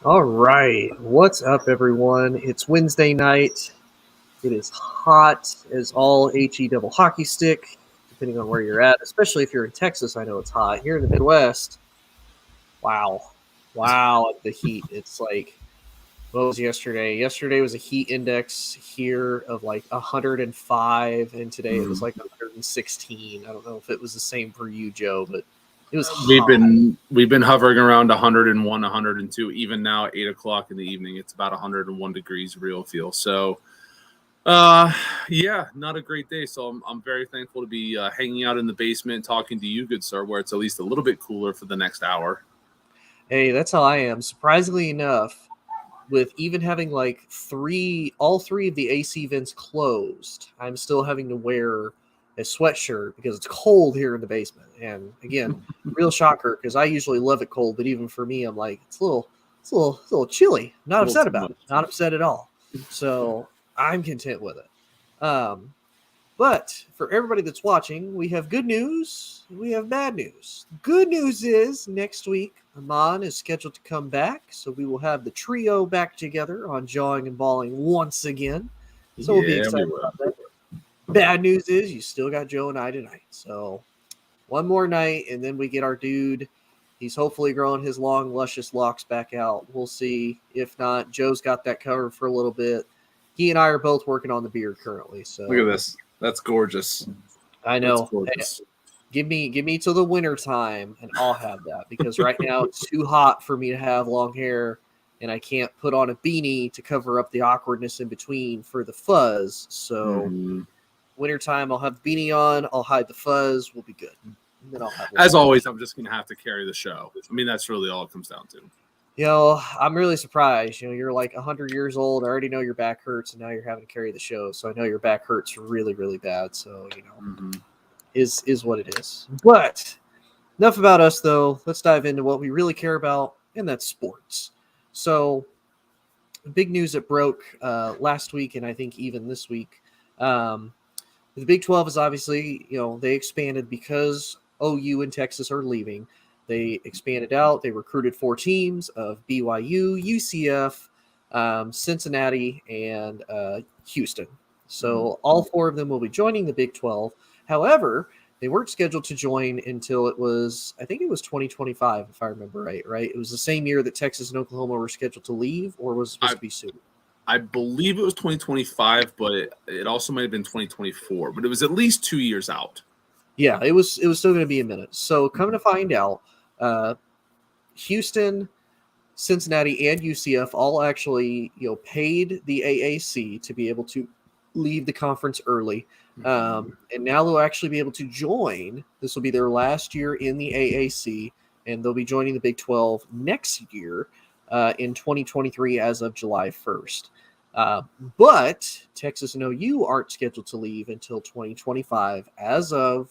All right. What's up, everyone? It's Wednesday night. It is hot as all HE double hockey stick, depending on where you're at, especially if you're in Texas. I know it's hot. Here in the Midwest, wow. Wow, at the heat. It's like, what was yesterday? Yesterday was a heat index here of like 105, and today it was like 116. I don't know if it was the same for you, Joe, but it was We've hot. been hovering around 101, 102. Even now, at 8 o'clock in the evening, it's about 101 degrees real feel. So, yeah, not a great day. So I'm very thankful to be hanging out in the basement, talking to you, good sir, where it's at least a little bit cooler for the next hour. Hey, that's how I am. Surprisingly enough, with even having like all three of the AC vents closed, I'm still having to wear a sweatshirt because it's cold here in the basement. And again, real shocker because I usually love it cold, but even for me, I'm like it's a little chilly. A Not little upset too about much. it. Not upset at all. So I'm content with it. But for everybody that's watching, we have good news. We have bad news. Good news is next week, Amon is scheduled to come back. So we will have the trio back together on Jawing and Balling once again. So we'll be Yeah, we excited will. about that. Bad news is you still got Joe and I tonight. So one more night, and then we get our dude. He's hopefully growing his long, luscious locks back out. We'll see. If not, Joe's got that covered for a little bit. He and I are both working on the beard currently. Look at So this. That's gorgeous. I That's know. Hey, gorgeous. give me till the winter time and I'll have that because right now it's too hot for me to have long hair and I can't put on a beanie to cover up the awkwardness in between for the fuzz. So Mhm. wintertime I'll have the beanie on, I'll hide the fuzz, we'll be good. And then I'll have long As hair. always, I'm just going to have to carry the show. I mean, that's really all it comes down to. I'm really surprised. You're like 100 years old. I already know your back hurts, and now you're having to carry the show. So I know your back hurts really, really bad. So Mm-hmm. is what it is. But enough about us, though. Let's dive into what we really care about, and that's sports. So, big news that broke last week, and I think even this week. Um, the Big 12 is obviously, they expanded because OU and Texas are leaving. They expanded out. They recruited 4 teams of BYU, UCF, Cincinnati, and Houston. So all 4 of them will be joining the Big 12. However, they weren't scheduled to join until I think it was 2025, if I remember right. Right? It was the same year that Texas and Oklahoma were scheduled to leave, or was it supposed I to be soon? I believe it was 2025, but it also might have been 2024. But it was at least 2 years out. Yeah, it was still going to be a minute. So coming to find out, uh, Houston, Cincinnati, and UCF all actually paid the AAC to be able to leave the conference early, and now they'll actually be able to join. This will be their last year in the AAC, and they'll be joining the Big 12 next year in 2023 as of July 1st. Uh, but Texas and OU aren't scheduled to leave until 2025 as of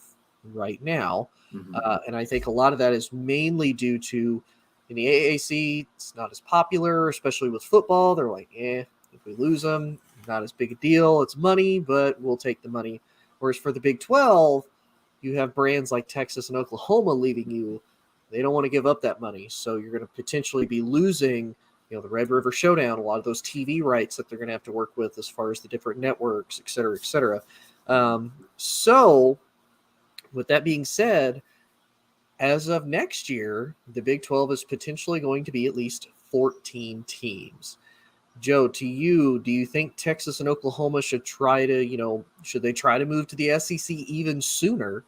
right now. Mm-hmm. And I think a lot of that is mainly due to in the AAC, it's not as popular, especially with football. They're like, if we lose them, not as big a deal. It's money, but we'll take the money. Whereas for the Big 12, you have brands like Texas and Oklahoma leaving you. They don't want to give up that money. So you're going to potentially be losing, the Red River Showdown, a lot of those TV rights that they're going to have to work with as far as the different networks, et cetera, et cetera. So with that being said, as of next year, the Big 12 is potentially going to be at least 14 teams. Joe, to you, do you think Texas and Oklahoma should try to, should they try to move to the SEC even sooner?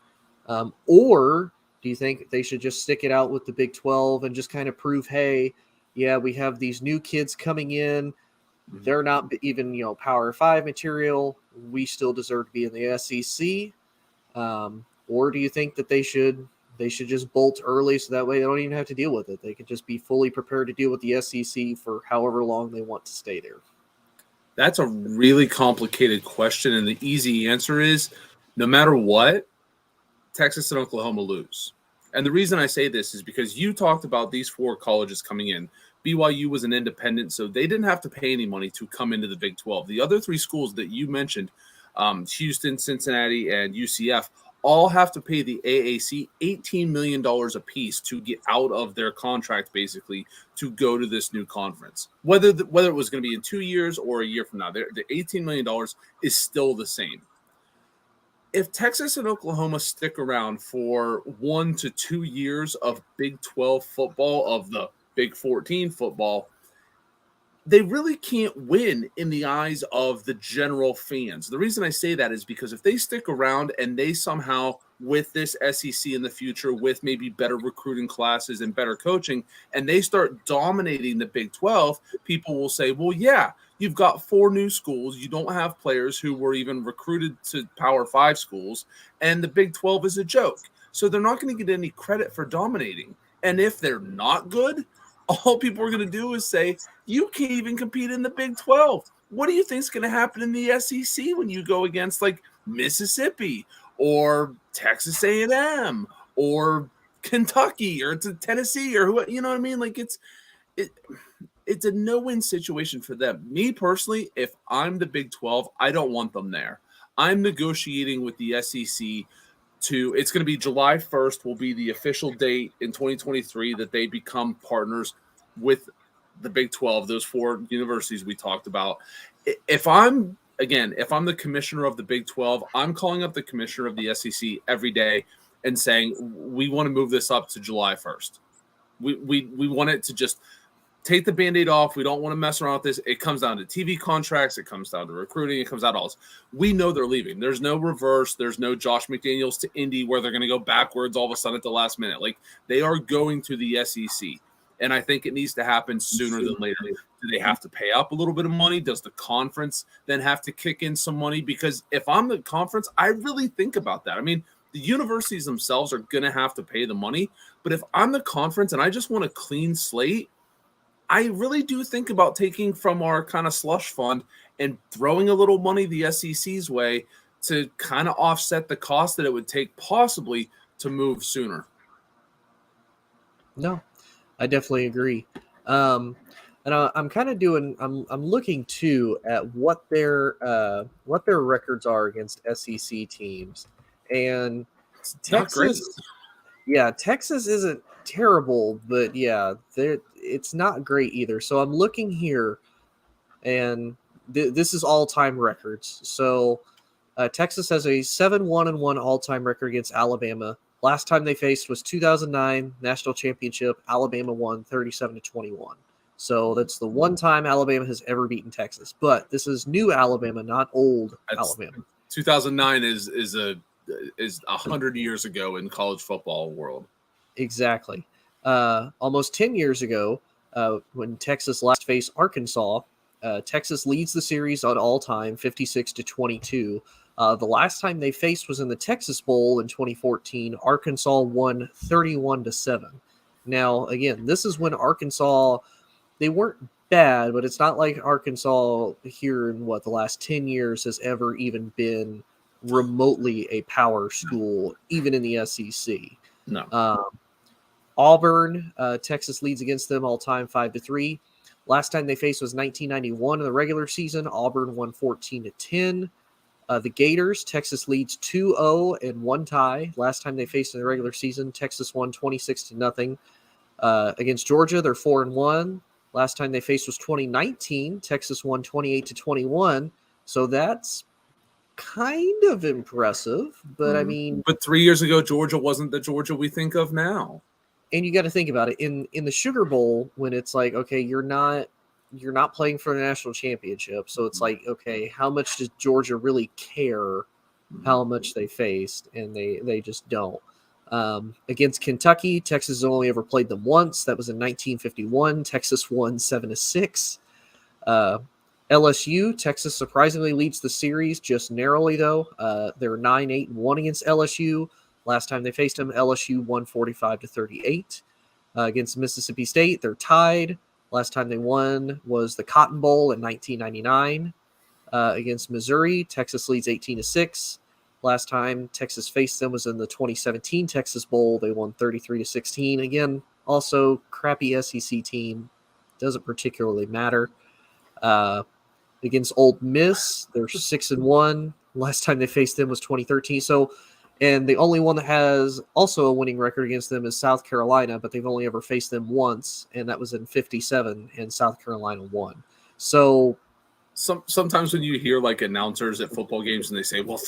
Or do you think they should just stick it out with the Big 12 and just kind of prove, hey, yeah, we have these new kids coming in. They're not even, Power 5 material. We still deserve to be in the SEC. Or do you think that they should just bolt early so that way they don't even have to deal with it? They could just be fully prepared to deal with the SEC for however long they want to stay there. That's a really complicated question, and the easy answer is no matter what, Texas and Oklahoma lose. And the reason I say this is because you talked about these 4 colleges coming in. BYU was an independent, so they didn't have to pay any money to come into the Big 12. The other 3 schools that you mentioned, Houston, Cincinnati, and UCF, all have to pay the AAC $18 million a piece to get out of their contract, basically, to go to this new conference. Whether it was going to be in 2 years or a year from now, the $18 million is still the same. If Texas and Oklahoma stick around for 1 to 2 years of Big 12 football, of the Big 14 football, they really can't win in the eyes of the general fans. The reason I say that is because if they stick around and they somehow, with this SEC in the future, with maybe better recruiting classes and better coaching, and they start dominating the Big 12, people will say, well, yeah, you've got 4 new schools. You don't have players who were even recruited to Power 5 schools, and the Big 12 is a joke. So they're not going to get any credit for dominating. And if they're not good, all people are going to do is say, you can't even compete in the Big 12. What do you think is going to happen in the SEC when you go against like Mississippi or Texas A&M or Kentucky or Tennessee or who, you know what I mean? Like it's a no-win situation for them. Me personally, if I'm the Big 12, I don't want them there. I'm negotiating with the SEC it's going to be July 1st will be the official date in 2023 that they become partners with the Big 12, those 4 universities we talked about. If I'm the commissioner of the Big 12, I'm calling up the commissioner of the SEC every day and saying, we want to move this up to July 1st. We want it to just take the Band-Aid off. We don't want to mess around with this. It comes down to TV contracts. It comes down to recruiting. It comes down to all this. We know they're leaving. There's no reverse. There's no Josh McDaniels to Indy where they're going to go backwards all of a sudden at the last minute. Like, they are going to the SEC. And I think it needs to happen sooner than later. Do they have to pay up a little bit of money? Does the conference then have to kick in some money? Because if I'm the conference, I really think about that. I mean, the universities themselves are going to have to pay the money. But if I'm the conference and I just want a clean slate, I really do think about taking from our kind of slush fund and throwing a little money the SEC's way to kind of offset the cost that it would take possibly to move sooner. No, I definitely agree. And I'm kind of I'm looking too at what their records are against SEC teams, and Texas. Yeah, Texas isn't terrible, but yeah, it's not great either. So I'm looking here, and this is all-time records. So Texas has a 7-1-1 all-time record against Alabama. Last time they faced was 2009 national championship. Alabama won 37-21. So that's the one time Alabama has ever beaten Texas. But this is new Alabama, not old Alabama. 2009 is 100 years ago in college football world. Exactly. Almost 10 years ago, when Texas last faced Arkansas, Texas leads the series on all time, 56-22. The last time they faced was in the Texas Bowl in 2014. Arkansas won 31-7. Now, again, this is when Arkansas, they weren't bad, but it's not like Arkansas here in the last 10 years has ever even been remotely a power school, even in the SEC. No. Auburn, Texas leads against them all time 5-3. Last time they faced was 1991 in the regular season. Auburn won 14-10. The Gators, Texas leads 2-0 and 1 tie. Last time they faced in the regular season, Texas won 26-0. Against Georgia, they're 4-1. Last time they faced was 2019. Texas won 28-21. So that's kind of impressive, but I mean, but 3 years ago, Georgia wasn't the Georgia we think of now. And you got to think about it in the Sugar Bowl, when it's like, okay, you're not playing for the national championship, so it's like, okay, how much does Georgia really care how much they faced? And they just don't. Against Kentucky, Texas has only ever played them once. That was in 1951. Texas won 7-6. LSU, Texas surprisingly leads the series, just narrowly though. They're 9-8-1 against LSU. Last time they faced them, LSU won 45-38. Against Mississippi State, they're tied. Last time they won was the Cotton Bowl in 1999. Against Missouri, Texas leads 18-6. Last time Texas faced them was in the 2017 Texas Bowl. They won 33-16. Again, also crappy SEC team. Doesn't particularly matter. Against Ole Miss, they're 6-1. Last time they faced them was 2013. So And the only one that has also a winning record against them is South Carolina, but they've only ever faced them once, and that was in 57, and South Carolina won. So Sometimes when you hear like announcers at football games and they say, well,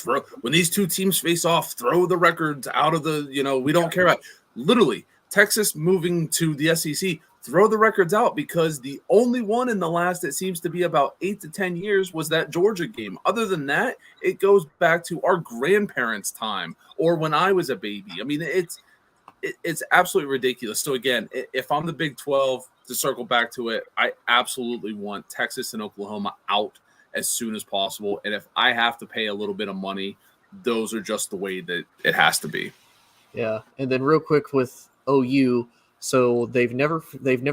when these two teams face off, throw the records out of the, we don't care about. Literally, Texas moving to the SEC, throw the records out, because the only one in the last, it seems to be about 8 to 10 years, was that Georgia game. Other than that, it goes back to our grandparents' time or when I was a baby. I mean, it's absolutely ridiculous. So again, if I'm the Big 12, to circle back to it, I absolutely want Texas and Oklahoma out as soon as possible. And if I have to pay a little bit of money, those are just the way that it has to be. Yeah, and then real quick with OU, so they've never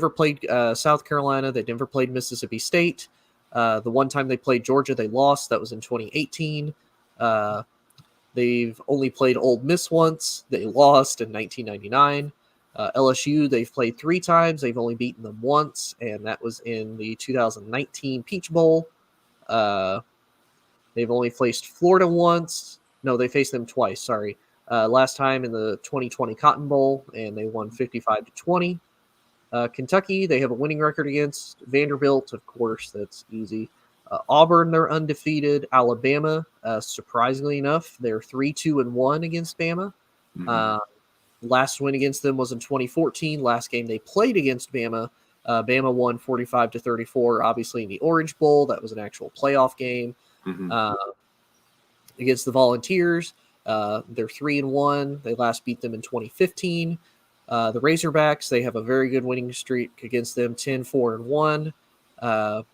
played South Carolina. They've never played Mississippi State. The one time they played Georgia, they lost. That was in 2018. They've only played Ole Miss once. They lost in 1999. LSU, they've played 3 times. They've only beaten them once, and that was in the 2019 Peach Bowl. They've only faced Florida once. No, they faced them twice, sorry. Last time in the 2020 Cotton Bowl, and they won 55-20. Kentucky, they have a winning record against. Vanderbilt, of course, that's easy. Auburn, they're undefeated. Alabama, surprisingly enough, they're 3-2-1 against Bama. Mhm. Last win against them was in 2014. Last game they played against Bama, Bama won 45-34. Obviously in the Orange Bowl, that was an actual playoff game. Mhm. Against the Volunteers, they're 3-1. They last beat them in 2015. The Razorbacks, they have a very good winning streak against them, 10-4-1. Let's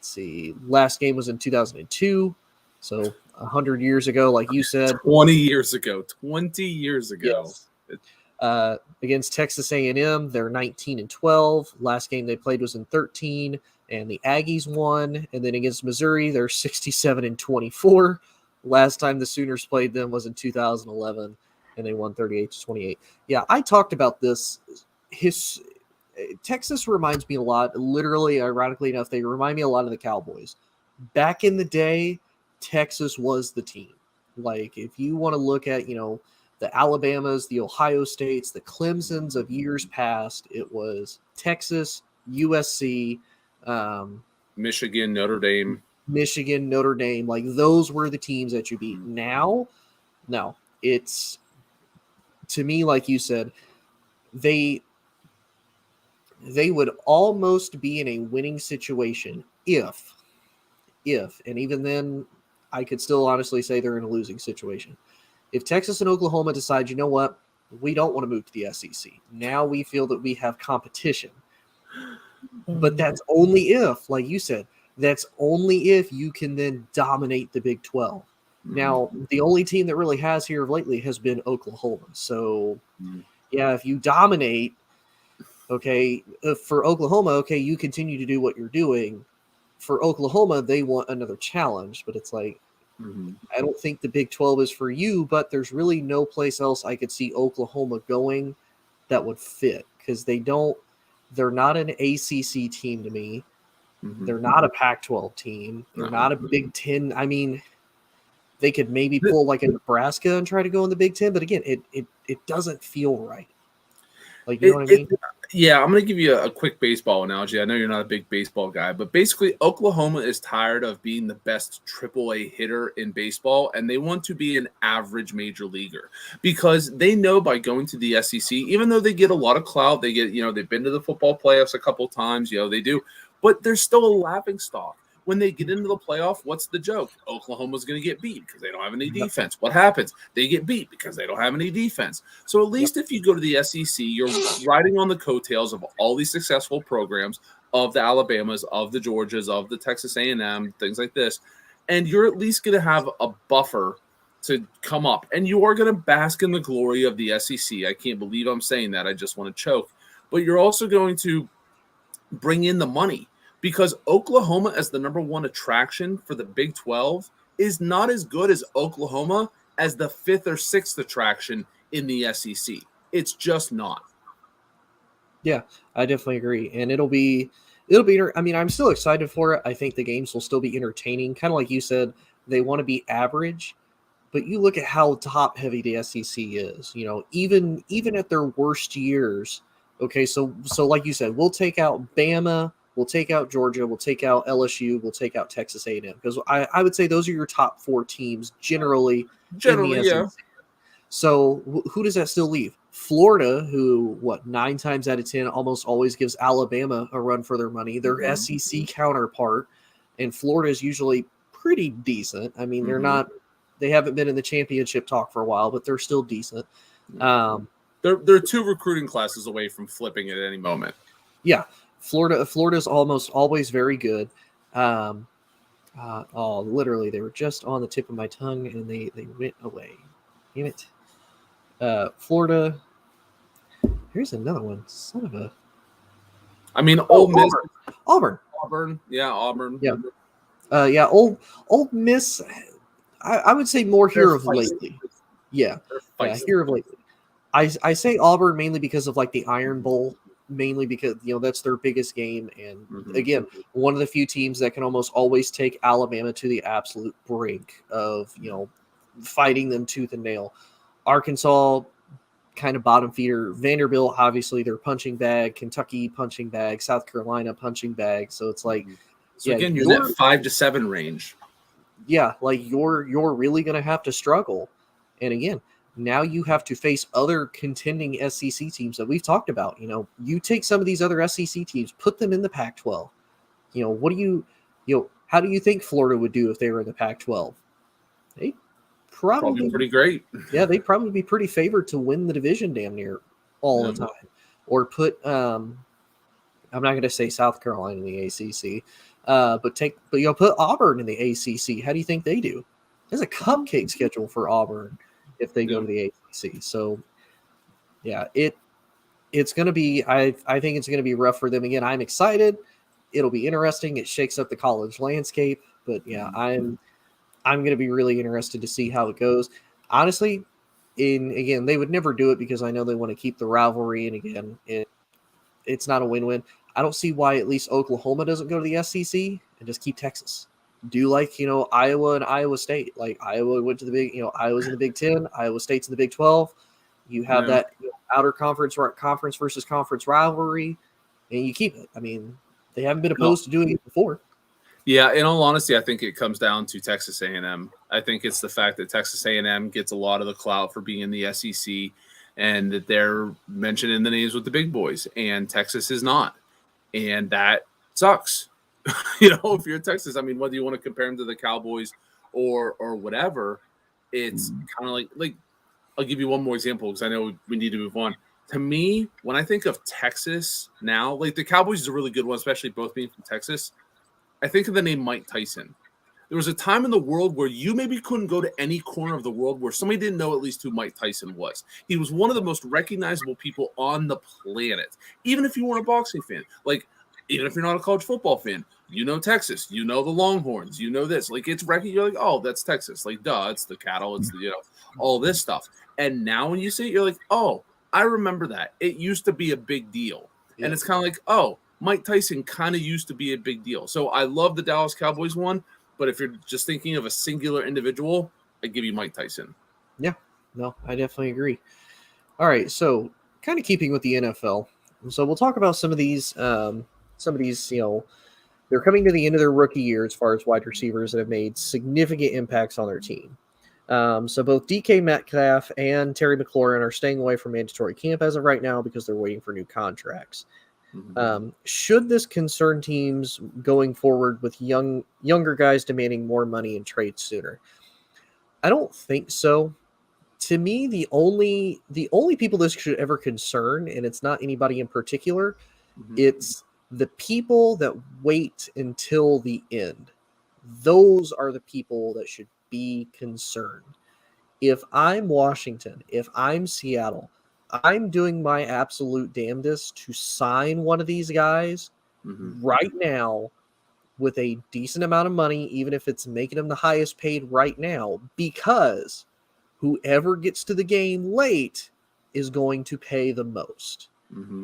see. Last game was in 2002. So 100 years ago, like you said. 20 years ago. 20 years ago. Yes. Against Texas A&M, they're 19-12. Last game they played was in 13, and the Aggies won. And then against Missouri, they're 67-24. Last time the Sooners played them was in 2011, and they won 38-28. Yeah, I talked about this. Texas reminds me a lot, literally, ironically enough, they remind me a lot of the Cowboys. Back in the day, Texas was the team. Like, if you want to look at, the Alabamas, the Ohio States, the Clemsons of years past, it was Texas, USC, Michigan, Notre Dame. Like, those were the teams that you beat. Now, no, it's, to me, like you said, they would almost be in a winning situation if, and even then, I could still honestly say they're in a losing situation. If Texas and Oklahoma decide, you know what, we don't want to move to the SEC. Now we feel that we have competition. But that's only if, like you said, that's only if you can then dominate the Big 12. Now, the only team that really has here lately has been Oklahoma. So, yeah, if you dominate, okay, for Oklahoma, okay, you continue to do what you're doing. For Oklahoma, they want another challenge, but it's like, I don't think the Big 12 is for you, but there's really no place else I could see Oklahoma going that would fit, because they're not an ACC team to me. They're not a Pac-12 team. They're not a Big 10. I mean, they could maybe pull like a Nebraska and try to go in the Big 10, but again, it doesn't feel right. Like, you know what I mean? Yeah, I'm going to give you a quick baseball analogy. I know you're not a big baseball guy, but basically Oklahoma is tired of being the best AAA hitter in baseball, and they want to be an average major leaguer, because they know by going to the SEC, even though they get a lot of clout, they get, they've been to the football playoffs a couple times, they do, but they're still a laughing stock. When they get into the playoff, what's the joke? Oklahoma's going to get beat because they don't have any defense. What happens? They get beat because they don't have any defense. So at least if you go to the SEC, you're riding on the coattails of all these successful programs, of the Alabamas, of the Georgias, of the Texas A&M, things like this. And you're at least going to have a buffer to come up. And you are going to bask in the glory of the SEC. I can't believe I'm saying that. I just want to choke. But you're also going to bring in the money, because Oklahoma as the number one attraction for the Big 12 is not as good as Oklahoma as the 5th or 6th attraction in the SEC. It's just not. Yeah, I definitely agree. And it'll be, I mean, I'm still excited for it. I think the games will still be entertaining. Kind of like you said, they want to be average. But you look at how top heavy the SEC is. Even at their worst years. Okay, so like you said, we'll take out Bama, we'll take out Georgia, we'll take out LSU, we'll take out Texas A&M, because I would say those are your top 4 teams generally in the SEC. Yeah. So who does that still leave? Florida, who 9 times out of 10 almost always gives Alabama a run for their money, their SEC counterpart, and Florida is usually pretty decent. I mean, they haven't been in the championship talk for a while, but they're still decent. They're 2 recruiting classes away from flipping at any moment. Yeah, Florida's almost always very good. Literally, they were just on the tip of my tongue, and they went away. Damn it. Florida. Here's another one. Son of a. I mean, Ole Miss. Auburn. Yeah, Auburn. Yeah. Old Miss. I would say more here of lately. Yeah, here of lately. I say Auburn mainly because of like the Iron Bowl, mainly because that's their biggest game, and again, one of the few teams that can almost always take Alabama to the absolute brink of fighting them tooth and nail. Arkansas, kind of bottom feeder. Vanderbilt, obviously their punching bag. Kentucky punching bag. South Carolina punching bag. So it's like, again, you're in that 5 to 7 range. Yeah, like you're really going to have to struggle. And again, now you have to face other contending SEC teams that we've talked about. You take some of these other SEC teams, put them in the Pac-12. What do you how do you think Florida would do if they were in the Pac-12? They probably pretty great. Yeah, they'd probably be pretty favored to win the division damn near all the time. Or put I'm not going to say South Carolina in the ACC, but put Auburn in the ACC. How do you think they do? There's a cupcake schedule for Auburn if they go to the ACC. So, yeah, it's going to be. I think it's going to be rough for them again. I'm excited. It'll be interesting. It shakes up the college landscape. But yeah, I'm going to be really interested to see how it goes. Honestly, again, they would never do it because I know they want to keep the rivalry. And again, it's not a win-win. I don't see why at least Oklahoma doesn't go to the SEC and just keep Texas. Do like, Iowa and Iowa State. Like Iowa went to the big, Iowa's in the Big 10, Iowa State's in the Big 12. You have that outer conference versus conference rivalry, and you keep it. I mean, they haven't been opposed to doing it before. Yeah, in all honesty, I think it comes down to Texas A&M. I think it's the fact that Texas A&M gets a lot of the clout for being in the SEC and that they're mentioned in the names with the big boys, and Texas is not. And that sucks. If you're Texas, I mean, whether you want to compare them to the Cowboys or whatever, it's kind of like I'll give you one more example because I know we need to move on. To me, when I think of Texas now, like the Cowboys is a really good one, especially both being from Texas. I think of the name Mike Tyson. There was a time in the world where you maybe couldn't go to any corner of the world where somebody didn't know at least who Mike Tyson was. He was one of the most recognizable people on the planet, even if you weren't a boxing fan. Like, even if you're not a college football fan, Texas, the Longhorns, this. Like, it's you're like, oh, that's Texas. Like, duh, it's the cattle, it's the, all this stuff. And now when you see it, you're like, oh, I remember that. It used to be a big deal. Yeah. And it's kind of like, oh, Mike Tyson kind of used to be a big deal. So I love the Dallas Cowboys one, but if you're just thinking of a singular individual, I'd give you Mike Tyson. Yeah, no, I definitely agree. All right, so kind of keeping with the NFL. So we'll talk about some of these, they're coming to the end of their rookie year as far as wide receivers that have made significant impacts on their team. So both DK Metcalf and Terry McLaurin are staying away from mandatory camp as of right now because they're waiting for new contracts. Should this concern teams going forward with younger guys demanding more money and trade sooner? I don't think so. To me, the only people this should ever concern, and it's not anybody in particular, it's the people that wait until the end. Those are the people that should be concerned. If I'm Washington, if I'm Seattle, I'm doing my absolute damnedest to sign one of these guys right now with a decent amount of money, even if it's making them the highest paid right now, because whoever gets to the game late is going to pay the most.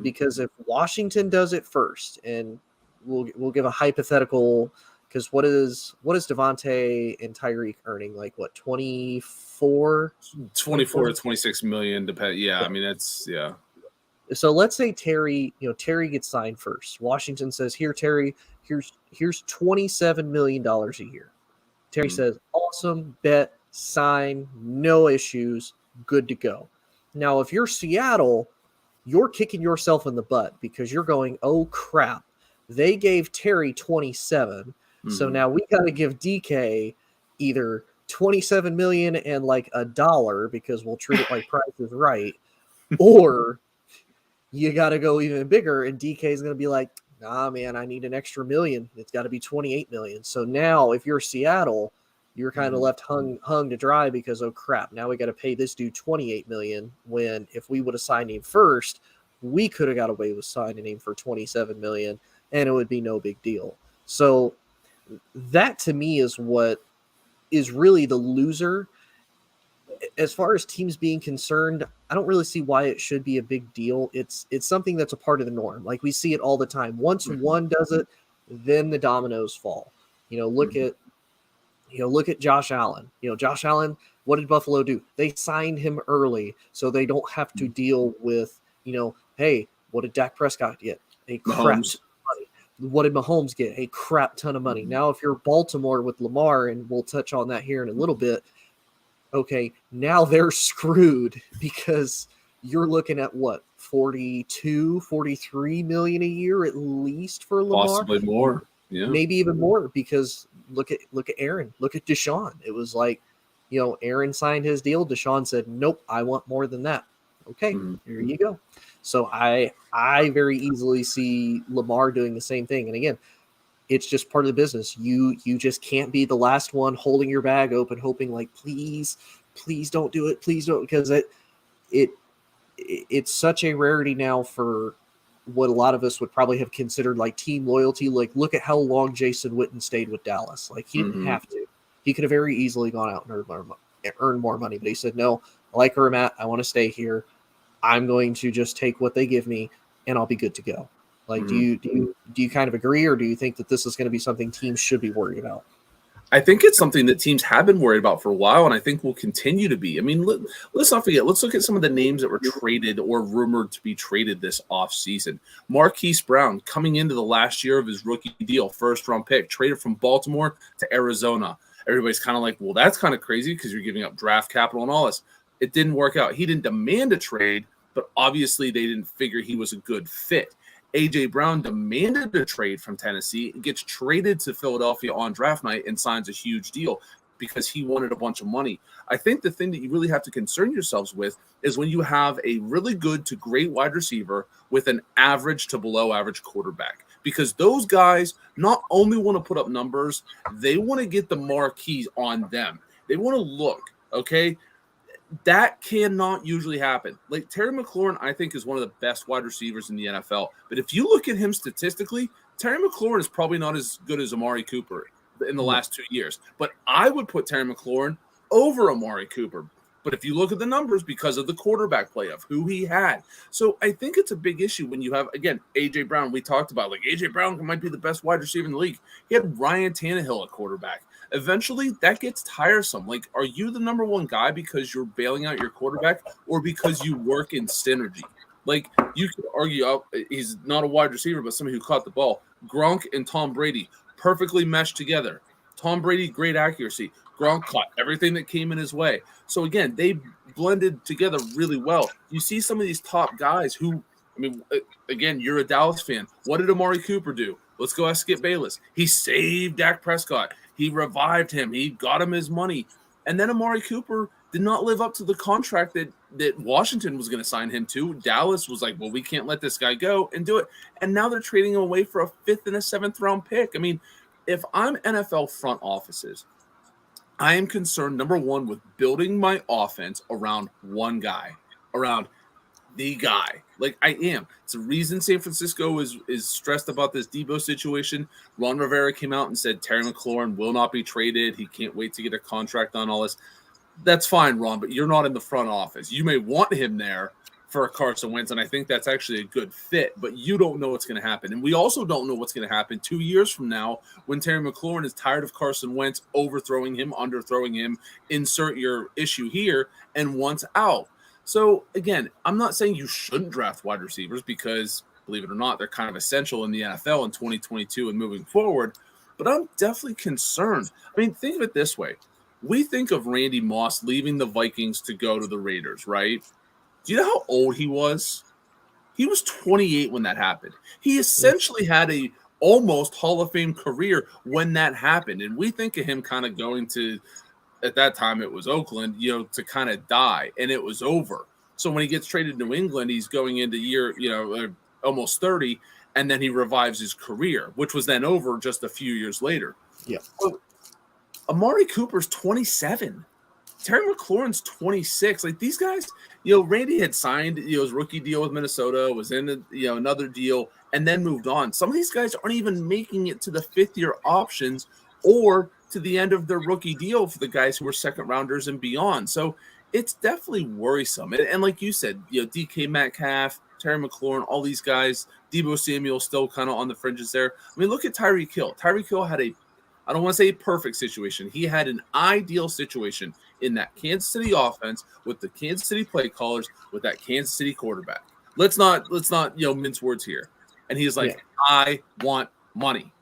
Because if Washington does it first, and we'll give a hypothetical Because what is Devontae and Tyreek earning? Like what, 24? 24 to 26 million, depend. Yeah, I mean that's So let's say Terry gets signed first. Washington says, "Here, Terry, here's $27 million a year." Terry says, "Awesome, bet, sign, no issues, good to go." Now, if you're Seattle, you're kicking yourself in the butt because you're going, "Oh crap, they gave Terry 27, so now we got to give DK either 27 million and like $1 because we'll treat it like Price is Right, or you got to go even bigger." And DK is going to be like, "Nah, man, I need an extra million. It's got to be 28 million." So now, if you're Seattle, you're kind of left hung to dry because, oh crap, now we got to pay this dude 28 million. When if we would have signed him first, we could have got away with signing him for 27 million, and it would be no big deal. So that to me is what is really the loser. As far as teams being concerned, I don't really see why it should be a big deal. It's something that's a part of the norm. Like we see it all the time. Once one does it, then the dominoes fall. Look at Josh Allen. Josh Allen, what did Buffalo do? They signed him early so they don't have to deal with, hey, what did Dak Prescott get? A crap ton of money. What did Mahomes get? A crap ton of money. Now, if you're Baltimore with Lamar, and we'll touch on that here in a little bit, okay, now they're screwed because you're looking at what, 42, 43 million a year at least for Lamar? Possibly more. Yeah. Maybe even more, because look at Aaron, look at Deshaun. It was like, Aaron signed his deal. Deshaun said, "Nope, I want more than that." Okay, here you go. So I very easily see Lamar doing the same thing. And again, it's just part of the business. You just can't be the last one holding your bag open, hoping like, please don't do it. Please don't, because it's such a rarity now for what a lot of us would probably have considered like team loyalty. Like, look at how long Jason Witten stayed with Dallas. Like, he didn't have to. He could have very easily gone out and earned more money, but he said, "No, I like where I'm at. I want to stay here. I'm going to just take what they give me, and I'll be good to go." Like, do you kind of agree, or do you think that this is going to be something teams should be worried about? I think it's something that teams have been worried about for a while, and I think will continue to be. I mean, let's not forget. Let's look at some of the names that were traded or rumored to be traded this offseason. Marquise Brown, coming into the last year of his rookie deal, first-round pick, traded from Baltimore to Arizona. Everybody's kind of like, well, that's kind of crazy because you're giving up draft capital and all this. It didn't work out. He didn't demand a trade, but obviously they didn't figure he was a good fit. A.J. Brown demanded a trade from Tennessee, gets traded to Philadelphia on draft night, and signs a huge deal because he wanted a bunch of money. I think the thing that you really have to concern yourselves with is when you have a really good to great wide receiver with an average to below average quarterback, because those guys not only want to put up numbers, they want to get the marquees on them. They want to look, okay? That cannot usually happen. Like, Terry McLaurin, I think, is one of the best wide receivers in the NFL. But if you look at him statistically, Terry McLaurin is probably not as good as Amari Cooper in the last 2 years. But I would put Terry McLaurin over Amari Cooper. But if you look at the numbers, because of the quarterback play of who he had. So I think it's a big issue when you have, again, A.J. Brown. We talked about, like, A.J. Brown might be the best wide receiver in the league. He had Ryan Tannehill at quarterback. Eventually, that gets tiresome. Like, are you the number one guy because you're bailing out your quarterback, or because you work in synergy? Like, you could argue he's not a wide receiver, but somebody who caught the ball. Gronk and Tom Brady perfectly meshed together. Tom Brady, great accuracy. Gronk caught everything that came in his way. So, again, they blended together really well. You see some of these top guys who, I mean, again, you're a Dallas fan. What did Amari Cooper do? Let's go ask Skip Bayless. He saved Dak Prescott. He revived him. He got him his money. And then Amari Cooper did not live up to the contract that Washington was going to sign him to. Dallas was like, well, we can't let this guy go, and do it. And now they're trading him away for a 5th and a 7th round pick. I mean, if I'm NFL front offices, I am concerned, number one, with building my offense around one guy, around the guy. Like, I am. It's the reason San Francisco is stressed about this Debo situation. Ron Rivera came out and said Terry McLaurin will not be traded. He can't wait to get a contract on all this. That's fine, Ron, but you're not in the front office. You may want him there, for Carson Wentz, and I think that's actually a good fit, but you don't know what's going to happen. And we also don't know what's going to happen 2 years from now when Terry McLaurin is tired of Carson Wentz overthrowing him, underthrowing him, insert your issue here, and wants out. So, again, I'm not saying you shouldn't draft wide receivers because, believe it or not, they're kind of essential in the NFL in 2022 and moving forward, but I'm definitely concerned. I mean, think of it this way. We think of Randy Moss leaving the Vikings to go to the Raiders, right? Do you know how old he was? He was 28 when that happened. He essentially had a almost Hall of Fame career when that happened. And we think of him kind of going to, at that time it was Oakland, to kind of die, and it was over. So when he gets traded to New England, he's going into year, almost 30, and then he revives his career, which was then over just a few years later. Yeah. So Amari Cooper's 27. Terry McLaurin's 26. Like, these guys, Randy had signed his rookie deal with Minnesota, was in another deal, and then moved on. Some of these guys aren't even making it to the fifth-year options or to the end of their rookie deal for the guys who were second rounders and beyond. So it's definitely worrisome. And like you said, DK Metcalf, Terry McLaurin, all these guys, Deebo Samuel still kind of on the fringes there. I mean, look at Tyreek Hill. Tyreek Hill had I don't want to say a perfect situation. He had an ideal situation in that Kansas City offense with the Kansas City play callers, with that Kansas City quarterback. Let's not mince words here. And he's like, I want money.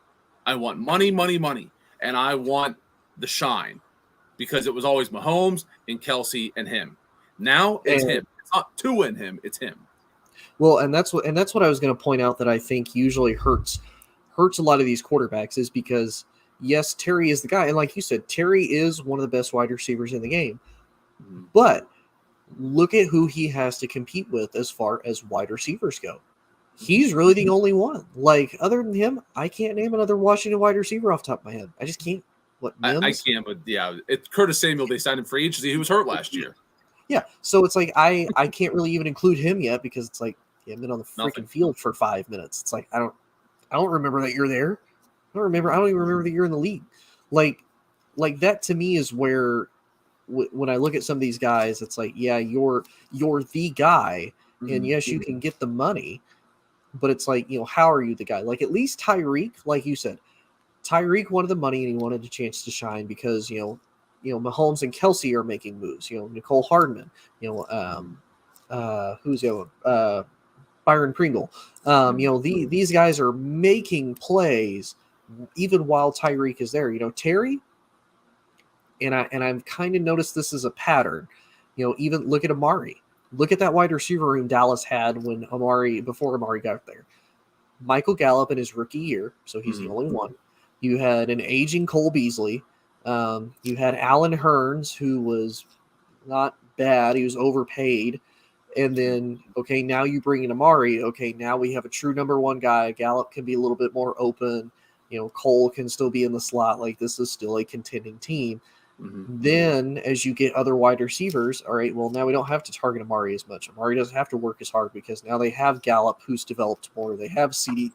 I want money, money, money. And I want the shine, because it was always Mahomes and Kelsey and him. Now it's him. It's not two in him. It's him. Well, and that's what I was going to point out that I think usually hurts a lot of these quarterbacks is because, yes, Terry is the guy. And like you said, Terry is one of the best wide receivers in the game. But look at who he has to compete with as far as wide receivers go. He's really the only one. Like, other than him, I can't name another Washington wide receiver off the top of my head. I just can't. What, Mims? I can't, but yeah, it's Curtis Samuel. They signed him for agency. He was hurt last year. Yeah, so it's like I can't really even include him yet because it's like he hasn't been on the freaking field for 5 minutes. It's like I don't remember that you're there. I don't even remember that you're in the league. Like that to me is where when I look at some of these guys, it's like, yeah, you're the guy, and yes, you can get the money, but it's like, how are you the guy? Like, at least Tyreek, like you said, Tyreek wanted the money and he wanted a chance to shine because Mahomes and Kelsey are making moves. Nicole Hardman. Who's the other? Byron Pringle. These guys are making plays even while Tyreek is there. Terry. And I've kind of noticed this as a pattern. Even look at Amari. Look at that wide receiver room Dallas had before Amari got there. Michael Gallup in his rookie year, so he's the only one. You had an aging Cole Beasley. You had Allen Hurns, who was not bad. He was overpaid. And then, okay, now you bring in Amari. Okay, now we have a true number one guy. Gallup can be a little bit more open. Cole can still be in the slot. Like, this is still a contending team. Then as you get other wide receivers, all right, well, now we don't have to target Amari as much. Amari doesn't have to work as hard because now they have Gallup, who's developed more. They have CD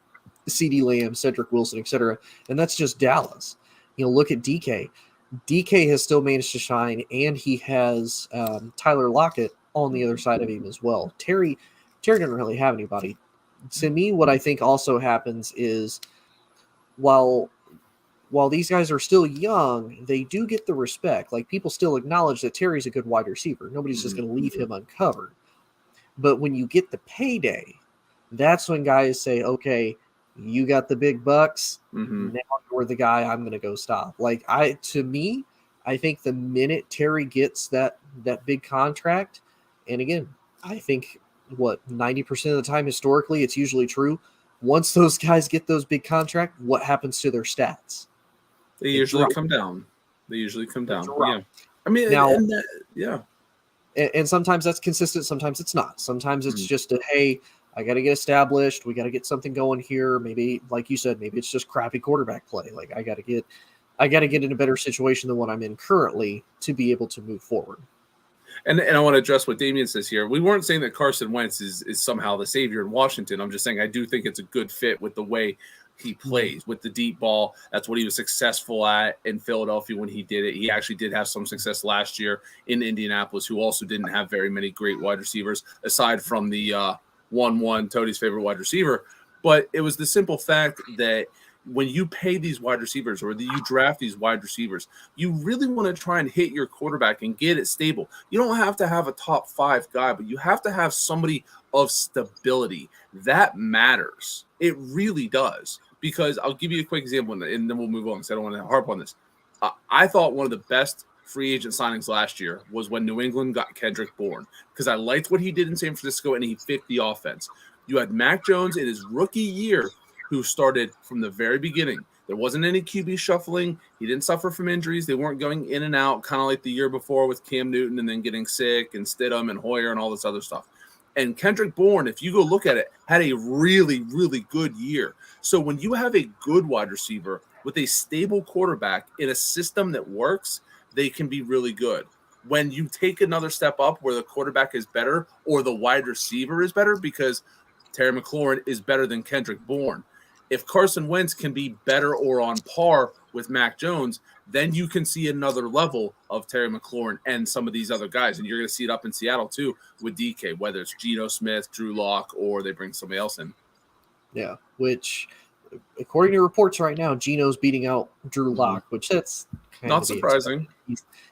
Lamb, Cedric Wilson, etc. And that's just Dallas. Look at DK. DK has still managed to shine, and he has Tyler Lockett on the other side of him as well. Terry doesn't really have anybody. To me, what I think also happens is while these guys are still young, they do get the respect. Like, people still acknowledge that Terry's a good wide receiver. Nobody's just going to leave him uncovered. But when you get the payday, that's when guys say, okay, you got the big bucks. Now you're the guy I'm going to go stop. Like, to me, I think the minute Terry gets that big contract, and again, I think 90% of the time historically, it's usually true. Once those guys get those big contracts, what happens to their stats? They usually come down. Yeah. I mean, now, yeah. And sometimes that's consistent. Sometimes it's not. Sometimes it's just hey, I got to get established. We got to get something going here. Maybe, like you said, maybe it's just crappy quarterback play. Like, I got to get in a better situation than what I'm in currently to be able to move forward. And I want to address what Damian says here. We weren't saying that Carson Wentz is somehow the savior in Washington. I'm just saying I do think it's a good fit with the way he plays with the deep ball. That's what he was successful at in Philadelphia when he did it. He actually did have some success last year in Indianapolis, who also didn't have very many great wide receivers, aside from the 1-1, Tody's favorite wide receiver. But it was the simple fact that when you pay these wide receivers or you draft these wide receivers, you really want to try and hit your quarterback and get it stable. You don't have to have a top 5 guy, but you have to have somebody of stability. That matters. It really does. Because I'll give you a quick example, and then we'll move on because I don't want to harp on this. I thought one of the best free agent signings last year was when New England got Kendrick Bourne, because I liked what he did in San Francisco and he fit the offense. You had Mac Jones in his rookie year, who started from the very beginning. There wasn't any QB shuffling. He didn't suffer from injuries. They weren't going in and out, kind of like the year before with Cam Newton and then getting sick and Stidham and Hoyer and all this other stuff. And Kendrick Bourne, if you go look at it, had a really, really good year. So when you have a good wide receiver with a stable quarterback in a system that works, they can be really good. When you take another step up where the quarterback is better or the wide receiver is better, because Terry McLaurin is better than Kendrick Bourne, if Carson Wentz can be better or on par with Mac Jones, then you can see another level of Terry McLaurin and some of these other guys. And you're going to see it up in Seattle too with DK, whether it's Geno Smith, Drew Lock, or they bring somebody else in. Yeah, which, according to reports right now, Geno's beating out Drew Lock, which that's not surprising.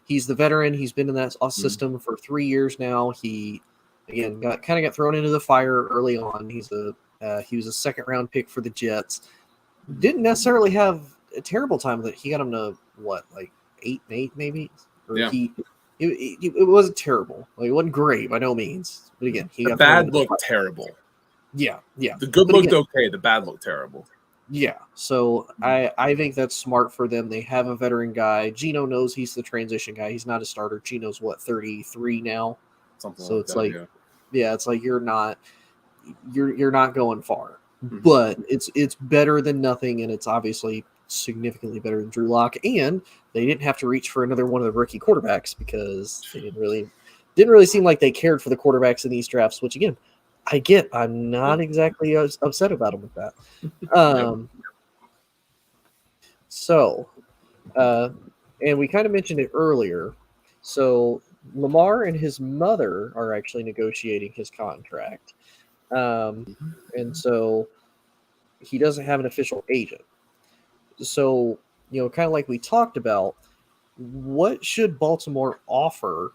He's the veteran. He's been in that system for 3 years now. He, again, got thrown into the fire early on. He was a second-round pick for the Jets. Didn't necessarily have a terrible time with it. He got him to, like 8-8 maybe? Or yeah. It wasn't terrible. Like, it wasn't great by no means. But again, the bad looked terrible. Yeah. The good looked okay. The bad looked terrible. Yeah. So I think that's smart for them. They have a veteran guy. Geno knows he's the transition guy. He's not a starter. Geno's 33 now? Something so like it's that, like, yeah, it's like you're not going far, but it's better than nothing, and it's obviously significantly better than Drew Lock. And they didn't have to reach for another one of the rookie quarterbacks because they didn't really seem like they cared for the quarterbacks in these drafts. Which again, I get. I'm not exactly upset about them with that. So, and we kind of mentioned it earlier. So Lamar and his mother are actually negotiating his contract. And so he doesn't have an official agent. So, kind of like we talked about, what should Baltimore offer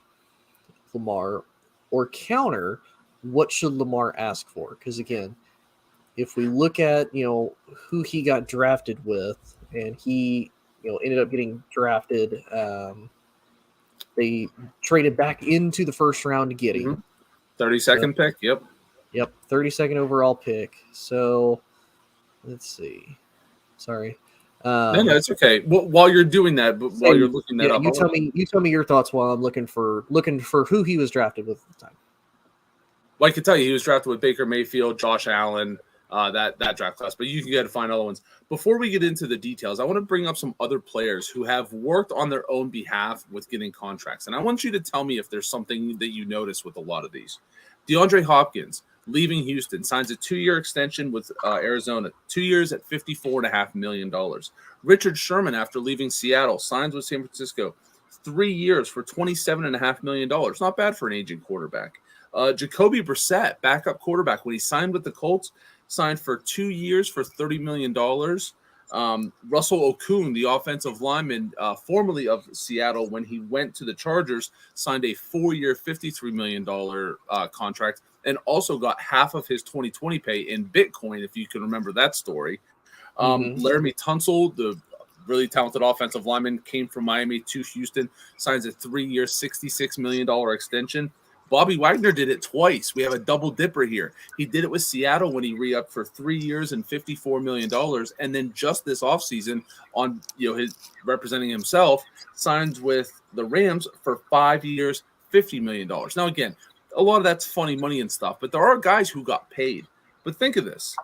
Lamar, or counter what should Lamar ask for? Because again, if we look at, who he got drafted with, and he, ended up getting drafted, they traded back into the first round to get him. 32nd pick. Yep. 32nd overall pick. So let's see. Sorry. No, it's okay. Well, while you're doing that, but while you're looking that up, you tell me your thoughts while I'm looking for who he was drafted with at the time. Well, I can tell you he was drafted with Baker Mayfield, Josh Allen, that draft class, but you can get to find other ones. Before we get into the details, I want to bring up some other players who have worked on their own behalf with getting contracts. And I want you to tell me if there's something that you notice with a lot of these. DeAndre Hopkins, leaving Houston, signs a 2-year extension with Arizona, 2 years at $54.5 million. Richard Sherman, after leaving Seattle, signs with San Francisco, 3 years for $27.5 million. Not bad for an aging quarterback. Jacoby Brissett, backup quarterback, when he signed with the Colts, signed for 2 years for $30 million. Russell Okung, the offensive lineman, formerly of Seattle, when he went to the Chargers, signed a 4-year, $53 million contract, and also got half of his 2020 pay in Bitcoin, if you can remember that story. Laramie Tunsil, the really talented offensive lineman, came from Miami to Houston, signs a 3-year, $66 million extension. Bobby Wagner did it twice. We have a double dipper here. He did it with Seattle when he re-upped for 3 years and $54 million. And then just this offseason, on his representing himself, signs with the Rams for 5 years, $50 million. Now, again, a lot of that's funny money and stuff, but there are guys who got paid. But think of this.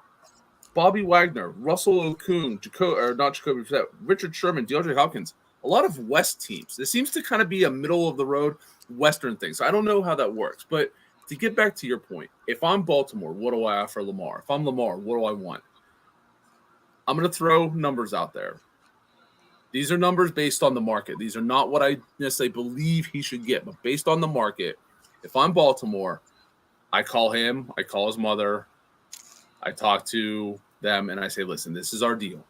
Bobby Wagner, Russell Okung, Richard Sherman, DeAndre Hopkins, a lot of West teams. This seems to kind of be a middle-of-the-road Western thing. So I don't know how that works. But to get back to your point, if I'm Baltimore, what do I offer Lamar? If I'm Lamar, what do I want? I'm going to throw numbers out there. These are numbers based on the market. These are not what I necessarily believe he should get, but based on the market, if I'm Baltimore, I call him, I call his mother, I talk to them, and I say, listen, this is our deal.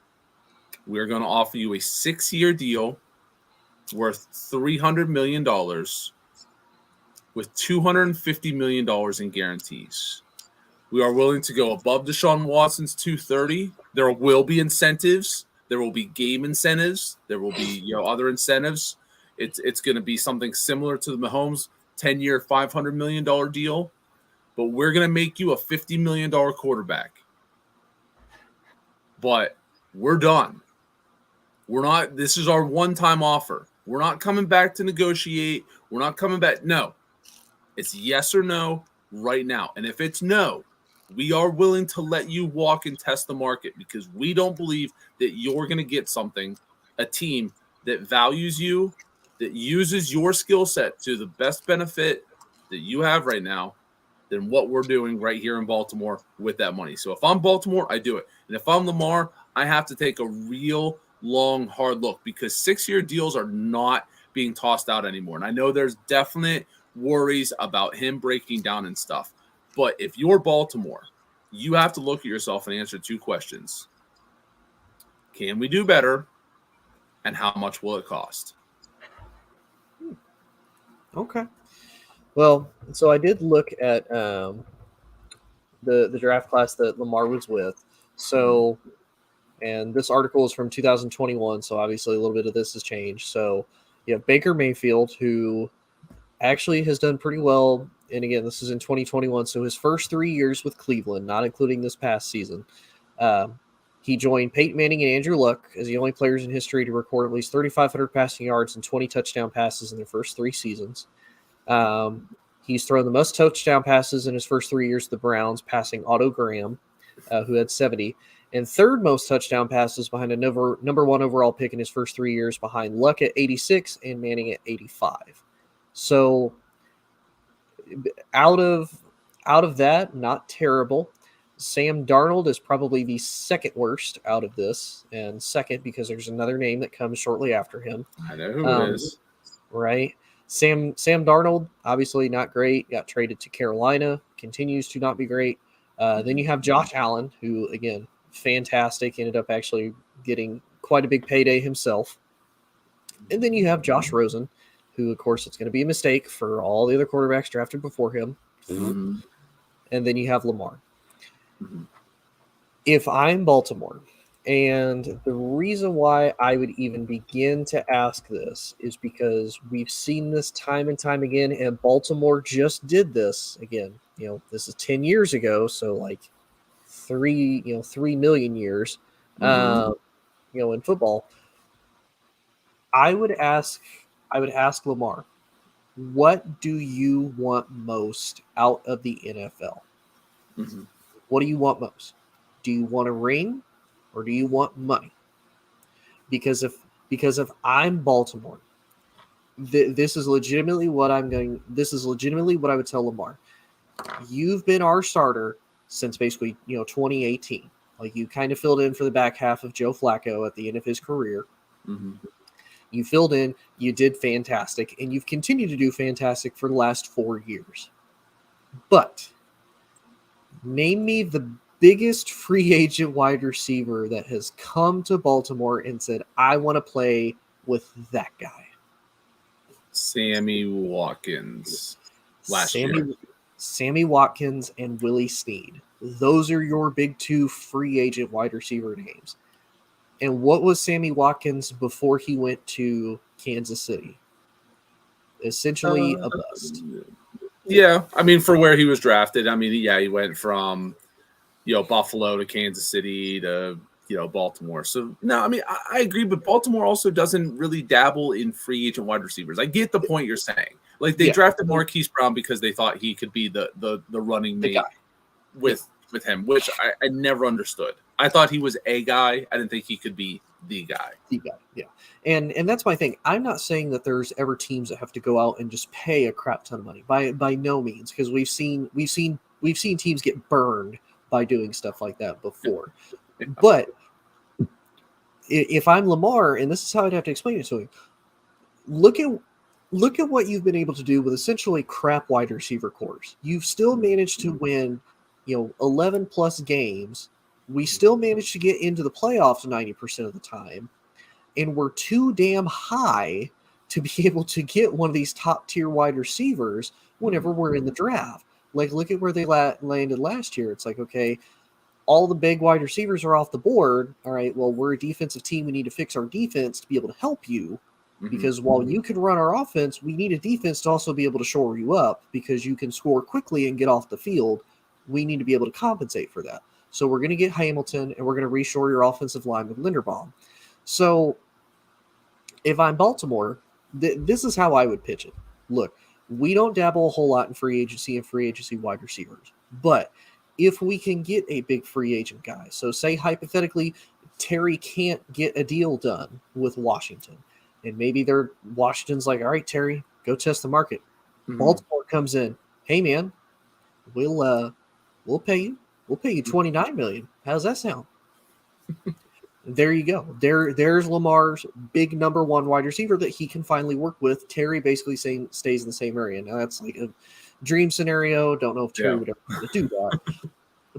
We're going to offer you a 6-year deal worth $300 million with $250 million in guarantees. We are willing to go above Deshaun Watson's 230. There will be incentives. There will be game incentives. There will be other incentives. It's going to be something similar to the Mahomes 10-year, $500 million deal. But we're going to make you a $50 million quarterback. But we're done. We're not. This is our one-time offer. We're not coming back to negotiate. We're not coming back. No. It's yes or no right now. And if it's no, we are willing to let you walk and test the market because we don't believe that you're going to get something, a team that values you, that uses your skill set to the best benefit that you have right now than what we're doing right here in Baltimore with that money. So if I'm Baltimore, I do it. And if I'm Lamar, I have to take a real long, hard look because 6-year deals are not being tossed out anymore. And I know there's definite worries about him breaking down and stuff. But if you're Baltimore, you have to look at yourself and answer 2 questions. Can we do better? And how much will it cost? Okay. Well, so I did look at the draft class that Lamar was with. So, and this article is from 2021, so obviously a little bit of this has changed. So you have Baker Mayfield, who actually has done pretty well. And again, this is in 2021. So his first 3 years with Cleveland, not including this past season, he joined Peyton Manning and Andrew Luck as the only players in history to record at least 3,500 passing yards and 20 touchdown passes in their first 3 seasons. He's thrown the most touchdown passes in his first 3 years of the Browns, passing Otto Graham, who had 70, and third most touchdown passes behind a number 1 overall pick in his first 3 years behind Luck at 86 and Manning at 85. So out of that, not terrible. Sam Darnold is probably the second worst out of this, and second because there's another name that comes shortly after him. I know who it is. Right. Sam Darnold, obviously not great, got traded to Carolina, continues to not be great. Then you have Josh Allen, who, again, fantastic, ended up actually getting quite a big payday himself. And then you have Josh Rosen, who, of course, it's going to be a mistake for all the other quarterbacks drafted before him. Mm-hmm. And then you have Lamar. Mm-hmm. If I'm Baltimore, and the reason why I would even begin to ask this is because we've seen this time and time again, and Baltimore just did this again. This is 10 years ago, so like 3 million years, in football. I would ask Lamar, what do you want most out of the NFL? Mm-hmm. What do you want most? Do you want a ring or do you want money? Because if I'm Baltimore, this is legitimately what I would tell Lamar. You've been our starter since basically 2018. Like, you kind of filled in for the back half of Joe Flacco at the end of his career. Mm-hmm. You filled in, you did fantastic, and you've continued to do fantastic for the last 4 years. But name me the biggest free agent wide receiver that has come to Baltimore and said, I want to play with that guy. Sammy Watkins last year. Sammy Watkins and Willie Snead. Those are your big 2 free agent wide receiver names. And what was Sammy Watkins before he went to Kansas City? Essentially a bust. Yeah, I mean, for where he was drafted, I mean, yeah, he went from Buffalo to Kansas City to Baltimore. So no, I mean, I agree, but Baltimore also doesn't really dabble in free agent wide receivers. I get the point you're saying. Like, they drafted Marquise Brown because they thought he could be the running mate with him, which I never understood. I thought he was a guy. I didn't think he could be the guy. Yeah. And that's my thing. I'm not saying that there's ever teams that have to go out and just pay a crap ton of money. By no means, because we've seen teams get burned by doing stuff like that before. But if I'm Lamar, and this is how I'd have to explain it to him, look at what you've been able to do with essentially crap wide receiver cores. You've still managed to win, 11 plus games. We still managed to get into the playoffs 90% of the time, and we're too damn high to be able to get one of these top tier wide receivers whenever we're in the draft. Like, look at where they landed last year. It's like, okay, all the big wide receivers are off the board. All right, well, we're a defensive team. We need to fix our defense to be able to help you. Because while you can run our offense, we need a defense to also be able to shore you up because you can score quickly and get off the field. We need to be able to compensate for that. So we're going to get Hamilton, and we're going to reshore your offensive line with Linderbaum. So if I'm Baltimore, this is how I would pitch it. Look, we don't dabble a whole lot in free agency and free agency wide receivers. But if we can get a big free agent guy, so say hypothetically Terry can't get a deal done with Washington, and maybe Washington's like, all right, Terry, go test the market. Baltimore comes in, hey man, we'll pay you. We'll pay you $29 million. How's that sound? There you go. There's Lamar's big number one wide receiver that he can finally work with. Terry basically stays in the same area. Now that's like a dream scenario. Don't know if Terry would ever do that,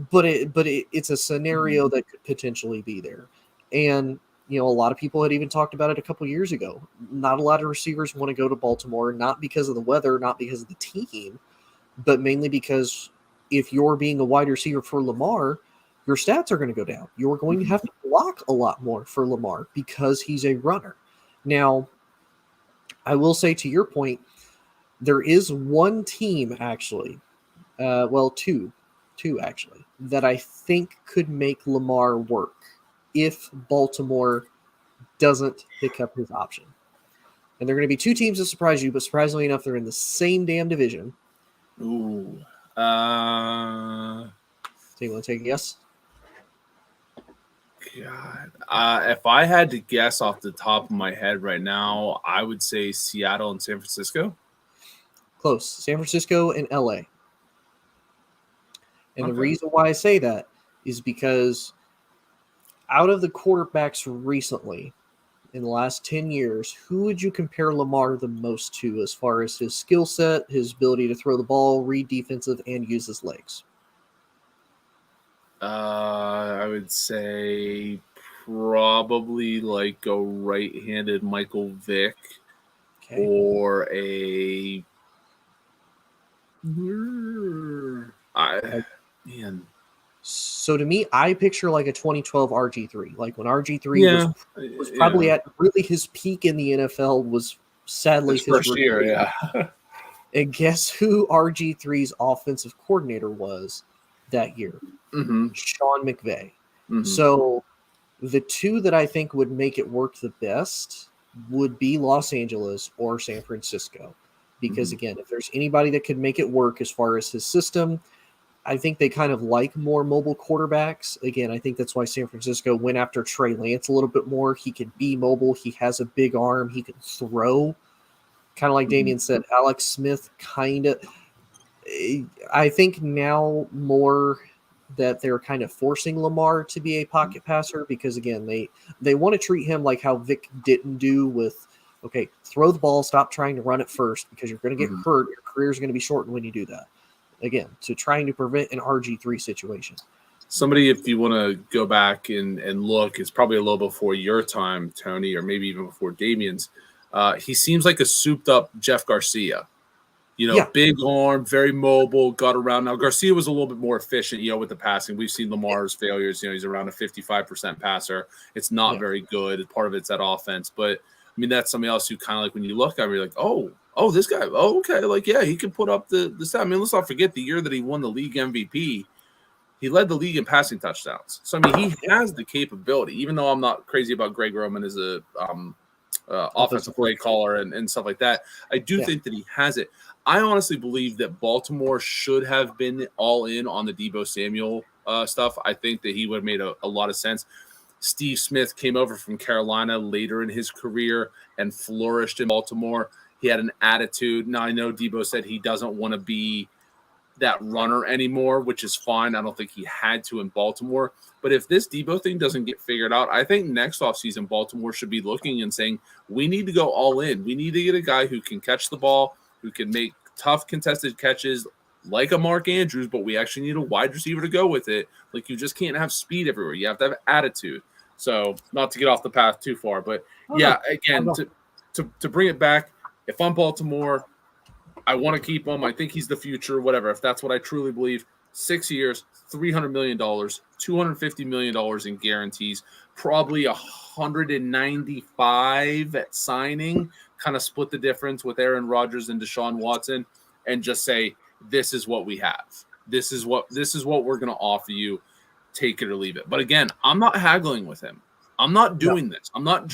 but it's a scenario that could potentially be there. And a lot of people had even talked about it a couple years ago. Not a lot of receivers want to go to Baltimore, not because of the weather, not because of the team, but mainly because if you're being a wide receiver for Lamar, your stats are going to go down. You're going to have to block a lot more for Lamar because he's a runner. Now, I will say to your point, there is one team actually, two actually, that I think could make Lamar work if Baltimore doesn't pick up his option. And they're going to be two teams that surprise you, but surprisingly enough, they're in the same damn division. Ooh. So you want to take a guess? God. If I had to guess off the top of my head right now, I would say Seattle and San Francisco. Close. San Francisco and LA. And the reason why I say that is because out of the quarterbacks recently, in the last 10 years, who would you compare Lamar the most to as far as his skill set, his ability to throw the ball, read defensive, and use his legs? I would say probably like a right-handed Michael Vick or a man. So to me, I picture like a 2012 RG3. Like when RG3 was probably at really his peak in the NFL was sadly his first year, yeah. And guess who RG3's offensive coordinator was that year? Sean McVay. So the two that I think would make it work the best would be Los Angeles or San Francisco. Because again, if there's anybody that could make it work as far as his system, I think they kind of like more mobile quarterbacks. Again, I think that's why San Francisco went after Trey Lance a little bit more. He can be mobile. He has a big arm. He can throw. Kind of like Damian said, Alex Smith kind of – I think now more that they're kind of forcing Lamar to be a pocket passer because, again, they want to treat him like how Vic didn't do with, okay, throw the ball, stop trying to run it first because you're going to get hurt. Your career is going to be shortened when you do that. Again, to trying to prevent an RG3 situation. Somebody, if you want to go back and look, it's probably a little before your time, Tony, or maybe even before Damian's. He seems like a souped-up Jeff Garcia. Big arm, very mobile, got around. Now, Garcia was a little bit more efficient, with the passing. We've seen Lamar's failures. He's around a 55% passer. It's not very good. Part of it's that offense. But, I mean, that's somebody else who kind of like when you look at him, you're like, oh, this guy. Oh, okay. Like, yeah, he can put up the stat. I mean, let's not forget the year that he won the league MVP. He led the league in passing touchdowns. So, I mean, he has the capability, even though I'm not crazy about Greg Roman as a offensive play caller and stuff like that. I do think that he has it. I honestly believe that Baltimore should have been all in on the Deebo Samuel stuff. I think that he would have made a lot of sense. Steve Smith came over from Carolina later in his career and flourished in Baltimore. He had an attitude. Now, I know Deebo said he doesn't want to be that runner anymore, which is fine. I don't think he had to in Baltimore. But if this Debo thing doesn't get figured out, I think next offseason Baltimore should be looking and saying, we need to go all in. We need to get a guy who can catch the ball, who can make tough contested catches like a Mark Andrews, but we actually need a wide receiver to go with it. Like, you just can't have speed everywhere. You have to have attitude. So not to get off the path too far, but again, to bring it back, if I'm Baltimore, I want to keep him. I think he's the future, whatever. If that's what I truly believe, 6 years, $300 million, $250 million in guarantees, probably 195 at signing, kind of split the difference with Aaron Rodgers and Deshaun Watson, and just say, this is what we have. This is what we're going to offer you. Take it or leave it. But again, I'm not haggling with him. I'm not doing this. I'm not,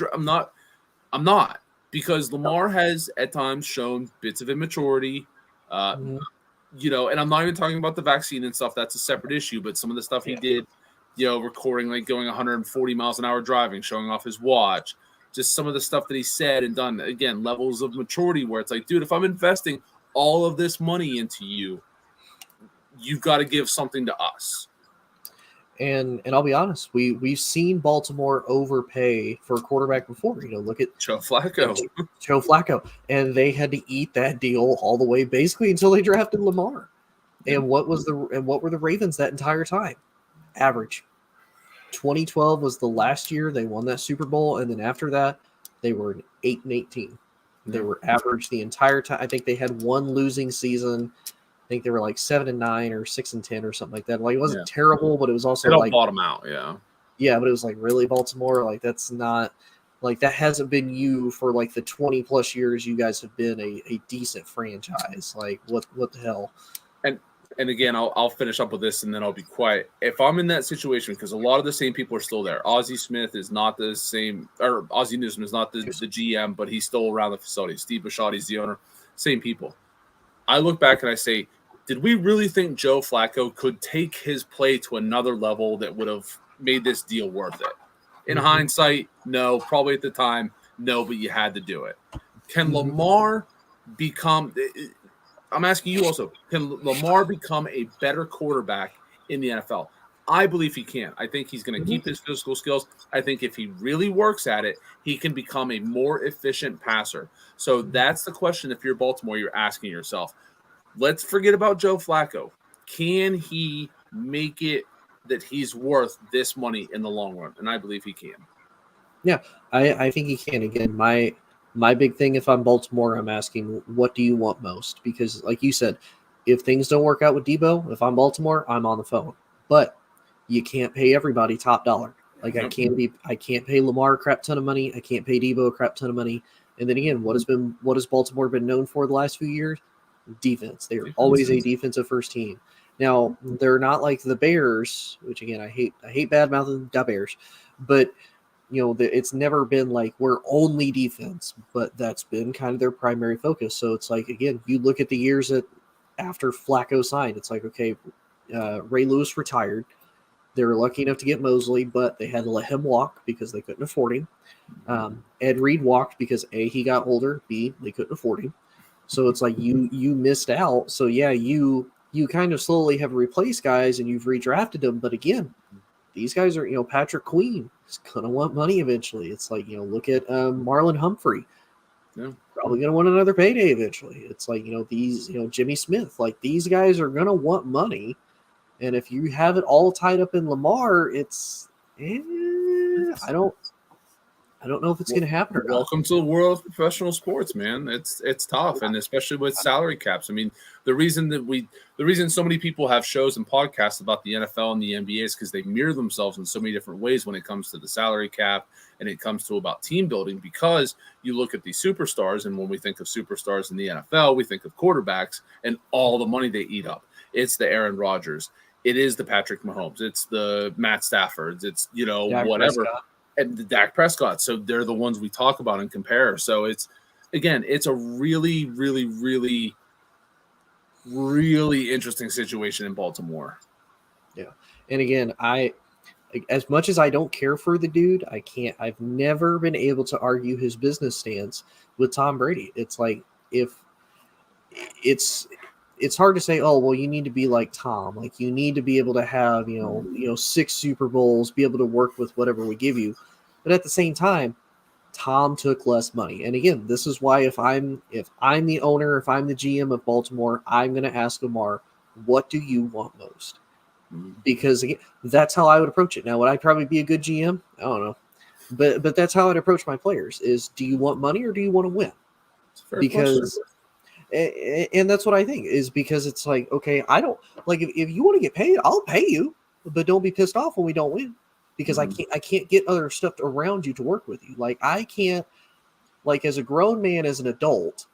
because Lamar has at times shown bits of immaturity, and I'm not even talking about the vaccine and stuff. That's a separate issue. But some of the stuff he did, recording, like going 140 miles an hour driving, showing off his watch, just some of the stuff that he said and done, again, levels of maturity where it's like, dude, if I'm investing all of this money into you, you've got to give something to us. And I'll be honest, we've seen Baltimore overpay for a quarterback before. Look at Joe Flacco. Joe Flacco, and they had to eat that deal all the way basically until they drafted Lamar. And what were the Ravens that entire time? Average. 2012 was the last year they won that Super Bowl, and then after that, they were an 8-18. They were average the entire time. I think they had one losing season. I think they were like 7-9 or 6-10 or something like that. Like, it wasn't terrible, but it was also like bottom out. Yeah. Yeah. But it was like, really, Baltimore? Like, that's not like, that hasn't been you for like the 20 plus years you guys have been a decent franchise. Like, what the hell? And again, I'll finish up with this and then I'll be quiet. If I'm in that situation, because a lot of the same people are still there. Ozzie Smith is not the same, or Ozzie Newsome is not the GM, but he's still around the facility. Steve Bisciotti's the owner. Same people. I look back and I say, did we really think Joe Flacco could take his play to another level that would have made this deal worth it? In hindsight, no. Probably at the time, no, but you had to do it. Can Lamar become – I'm asking you also, can Lamar become a better quarterback in the NFL? I believe he can. I think he's going to keep his physical skills. I think if he really works at it, he can become a more efficient passer. So that's the question. If you're Baltimore, you're asking yourself, let's forget about Joe Flacco. Can he make it that he's worth this money in the long run? And I believe he can. Yeah, I think he can. Again, my big thing, if I'm Baltimore, I'm asking, what do you want most? Because like you said, if things don't work out with Debo, if I'm Baltimore, I'm on the phone. But you can't pay everybody top dollar. Like, I can't pay Lamar a crap ton of money. I can't pay Debo a crap ton of money. And then again, what has Baltimore been known for the last few years? Defense. They're always a defensive first team. Now, they're not like the Bears, which again, I hate bad mouthing the Bears, but it's never been like we're only defense, but that's been kind of their primary focus. So it's like, again, you look at the years after Flacco signed, it's like, okay, Ray Lewis retired. They were lucky enough to get Mosley, but they had to let him walk because they couldn't afford him. Ed Reed walked because A, he got older, B, they couldn't afford him. So it's like you missed out. So yeah, you kind of slowly have replaced guys and you've redrafted them. But again, these guys are, Patrick Queen is going to want money eventually. It's like, look at Marlon Humphrey. Yeah. Probably going to want another payday eventually. It's like, these, Jimmy Smith, like these guys are going to want money. And if you have it all tied up in Lamar, it's, I don't know if it's going to happen or not. Welcome to the world of professional sports, man. It's tough, and especially with salary caps. I mean, the reason so many people have shows and podcasts about the NFL and the NBA is because they mirror themselves in so many different ways when it comes to the salary cap and it comes to about team building. Because you look at these superstars, and when we think of superstars in the NFL, we think of quarterbacks and all the money they eat up. It's the Aaron Rodgers. It is the Patrick Mahomes. It's the Matt Staffords. It's whatever. Prescott. And the Dak Prescott. So they're the ones we talk about and compare. So it's a really, really, really, really interesting situation in Baltimore. Yeah. And again, as much as I don't care for the dude, I've never been able to argue his business stance with Tom Brady. It's like, it's hard to say, oh, well, you need to be like Tom. Like, you need to be able to have, 6 Super Bowls, be able to work with whatever we give you. But at the same time, Tom took less money. And again, this is why if I'm the owner, if I'm the GM of Baltimore, I'm going to ask Lamar, what do you want most? Because again, that's how I would approach it. Now, would I probably be a good GM? I don't know. But that's how I'd approach my players is, do you want money or do you want to win? Because and that's what I think is, because it's like, okay, I don't like, if you want to get paid, I'll pay you, but don't be pissed off when we don't win, because I can't get other stuff around you to work with you. Like, I can't, like, as a grown man, as an adult,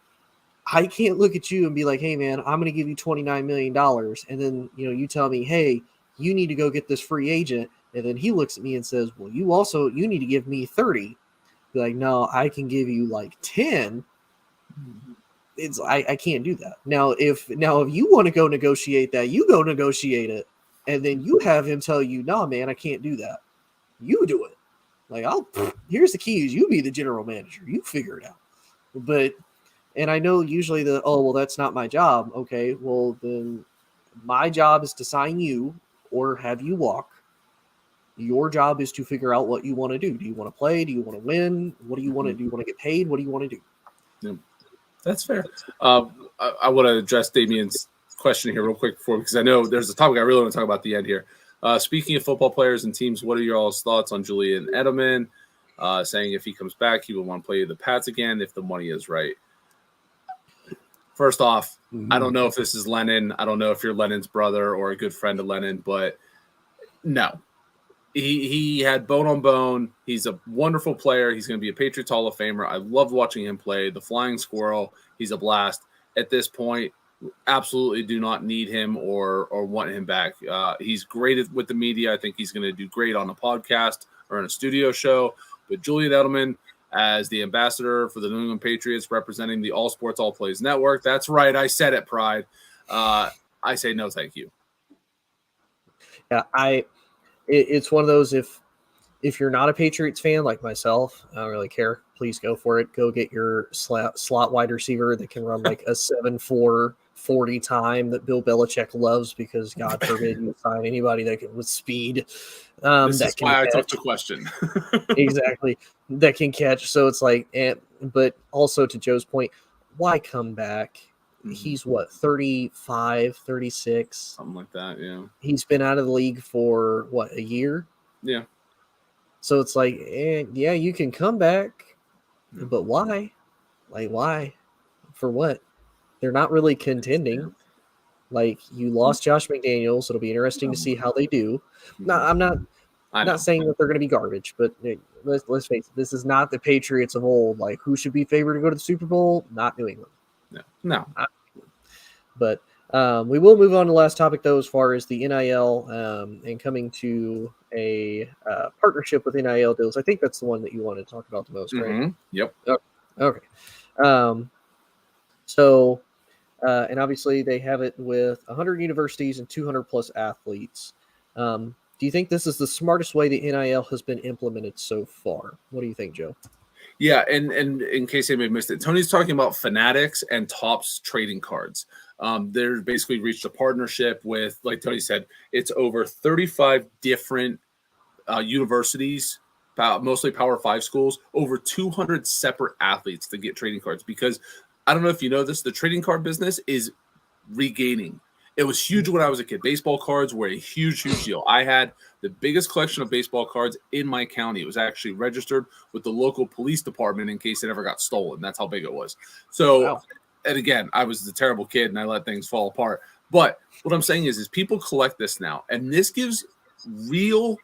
I can't look at you and be like, hey man, I'm going to give you $29 million. And then, you tell me, hey, you need to go get this free agent. And then he looks at me and says, well, you need to give me 30. Be like, no, I can give you like 10. It's I can't do that. Now if you want to go negotiate that, you go negotiate it, and then you have him tell you, no, man, I can't do that. You do it. Like, here's the keys. You be the general manager. You figure it out. But, and I know usually that's not my job. Okay, well then my job is to sign you or have you walk. Your job is to figure out what you want to do. Do you want to play? Do you want to win? What do you want to do? Do you want to get paid? What do you want to do? Yeah. That's fair. I want to address Damien's question here real quick because I know there's a topic I really want to talk about at the end here. Speaking of football players and teams, what are your all's thoughts on Julian Edelman saying if he comes back, he would want to play the Pats again if the money is right? First off, I don't know if this is Lennon. I don't know if you're Lennon's brother or a good friend of Lennon, but no. He had bone on bone. He's a wonderful player. He's going to be a Patriots Hall of Famer. I loved watching him play. The flying squirrel, he's a blast. At this point, absolutely do not need him or want him back. He's great with the media. I think he's going to do great on a podcast or in a studio show. But Julian Edelman, as the ambassador for the New England Patriots, representing the All Sports All Plays Network. That's right. I said it, Pride. I say no, thank you. Yeah, it's one of those, if you're not a Patriots fan like myself, I don't really care. Please go for it. Go get your slot wide receiver that can run like a 7.4 40 time that Bill Belichick loves, because God forbid you find anybody that can with speed. This is why I took the question. Exactly. That can catch. So it's like, but also to Joe's point, why come back? He's what, 35, 36? Something like that, yeah. He's been out of the league for what, a year? Yeah. So it's like, yeah, you can come back, but why? Like, why? For what? They're not really contending. Like, you lost Josh McDaniels. It'll be interesting to see how they do. No, I'm not saying that they're going to be garbage, but let's face it, this is not the Patriots of old. Like, who should be favored to go to the Super Bowl? Not New England. No. But we will move on to the last topic, though, as far as the NIL and coming to a partnership with NIL deals. I think that's the one that you wanted to talk about the most, right? Yep. Okay. So, and obviously they have it with 100 universities and 200 plus athletes. Do you think this is the smartest way the NIL has been implemented so far? What do you think, Joe? Yeah, and in case anybody missed it, Tony's talking about Fanatics and Topps trading cards. They're basically reached a partnership with, like Tony said, it's over 35 different universities, mostly Power 5 schools, over 200 separate athletes to get trading cards. Because I don't know if you know this, the trading card business is regaining. It was huge when I was a kid. Baseball cards were a huge deal. I had the biggest collection of baseball cards in my county. It was actually registered with the local police department in case it ever got stolen. That's how big it was. So, wow. And again, I was the terrible kid and I let things fall apart. But what I'm saying is people collect this now, and this gives real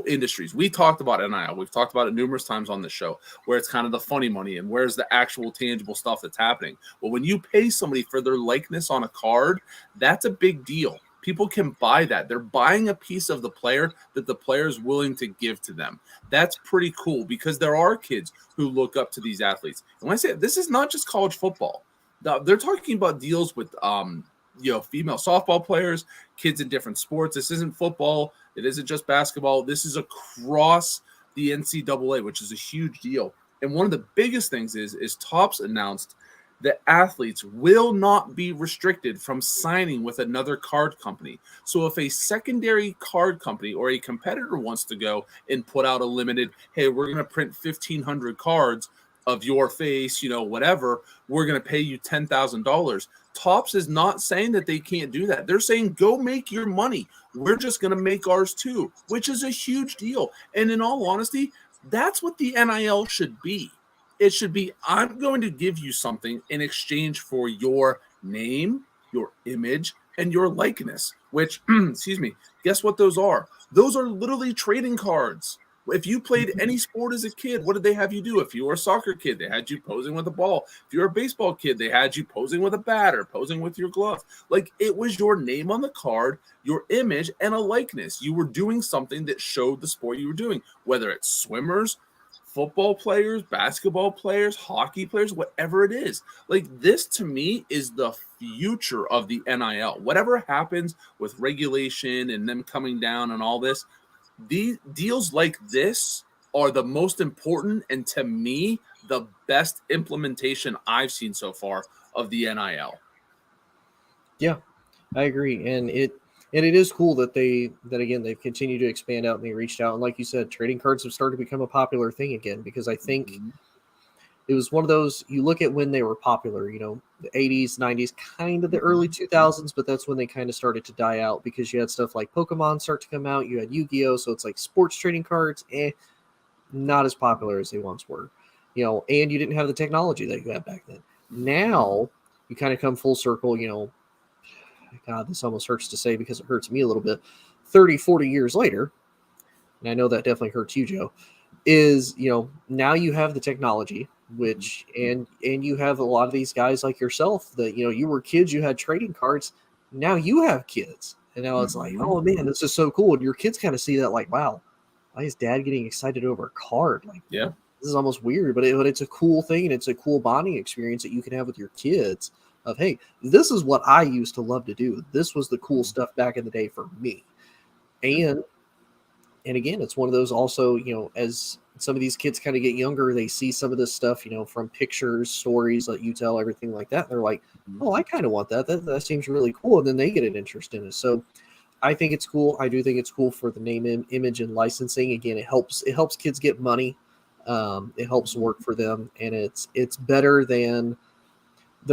industries. We talked about NIL. We've talked about it numerous times on the show, where it's kind of the funny money and where's the actual tangible stuff that's happening. Well, when you pay somebody for their likeness on a card, that's a big deal. People can buy that. They're buying a piece of the player that the player is willing to give to them. That's pretty cool, because there are kids who look up to these athletes. And when I say this is not just college football. They're talking about deals with female softball players, kids in different sports. This isn't football. It isn't just basketball. This is across the NCAA, which is a huge deal. And one of the biggest things is Topps announced that athletes will not be restricted from signing with another card company. So if a secondary card company or a competitor wants to go and put out a limited, hey, we're going to print 1,500 cards of your face, whatever, we're going to pay you $10,000. Topps is not saying that they can't do that. They're saying, go make your money. We're just going to make ours too, which is a huge deal. And in all honesty, that's what the NIL should be. It should be, I'm going to give you something in exchange for your name, your image, and your likeness, which, excuse me, guess what those are? Those are literally trading cards. If you played any sport as a kid, what did they have you do? If you were a soccer kid, they had you posing with a ball. If you were a baseball kid, they had you posing with a bat or posing with your glove. Like, it was your name on the card, your image, and a likeness. You were doing something that showed the sport you were doing, whether it's swimmers, football players, basketball players, hockey players, whatever it is. Like, this to me is the future of the NIL. Whatever happens with regulation and them coming down and all this, these deals like this are the most important, and to me, the best implementation I've seen so far of the NIL. Yeah, I agree. And it is cool that they've continued to expand out and they reached out. And like you said, trading cards have started to become a popular thing again, because I think it was one of those, you look at when they were popular, the 80s, 90s, kind of the early 2000s, but that's when they kind of started to die out, because you had stuff like Pokemon start to come out, you had Yu-Gi-Oh! So it's like sports trading cards, not as popular as they once were, and you didn't have the technology that you had back then. Now you kind of come full circle, God, this almost hurts to say because it hurts me a little bit. 30, 40 years later, and I know that definitely hurts you, Joe, is, now you have the technology, which, and you have a lot of these guys like yourself that, you were kids, you had trading cards. Now you have kids. And now it's like, oh man, this is so cool. And your kids kind of see that like, wow, why is dad getting excited over a card? Like, yeah, this is almost weird, but it's a cool thing. And it's a cool bonding experience that you can have with your kids of, hey, this is what I used to love to do. This was the cool stuff back in the day for me. And again, it's one of those also, as some of these kids kind of get younger, they see some of this stuff, from pictures, stories that you tell, everything like that. They're like, oh, I kind of want that. That seems really cool. And then they get an interest in it. So I think it's cool. I do think it's cool for the name, image, and licensing. Again, it helps kids get money. It helps work for them. And it's better than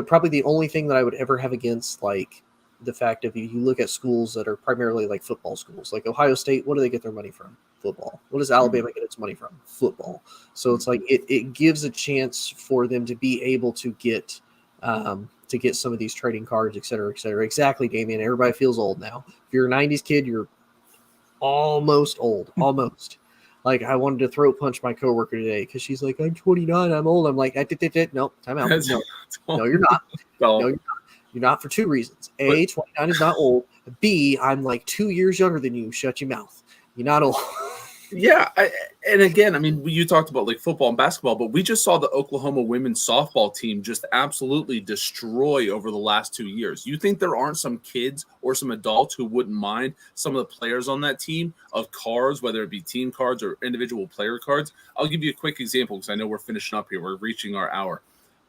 probably the only thing that I would ever have against, like, the fact of you look at schools that are primarily like football schools, like Ohio State, what do they get their money from? Football. What does Alabama get its money from? Football. So it's like it gives a chance for them to be able to get some of these trading cards, et cetera, et cetera. Exactly, Damian. Everybody feels old now. If you're a 90s kid, you're almost old. Almost. Like, I wanted to throat punch my coworker today because she's like, I'm 29, I'm old. I'm like, no, time out. No, you're not. No, you're not. You're not, for two reasons. A, 29 is not old. B, I'm like 2 years younger than you. Shut your mouth. You're not old. Yeah. And again, I mean, you talked about like football and basketball, but we just saw the Oklahoma women's softball team just absolutely destroy over the last 2 years. You think there aren't some kids or some adults who wouldn't mind some of the players on that team of cards, whether it be team cards or individual player cards? I'll give you a quick example because I know we're finishing up here. We're reaching our hour.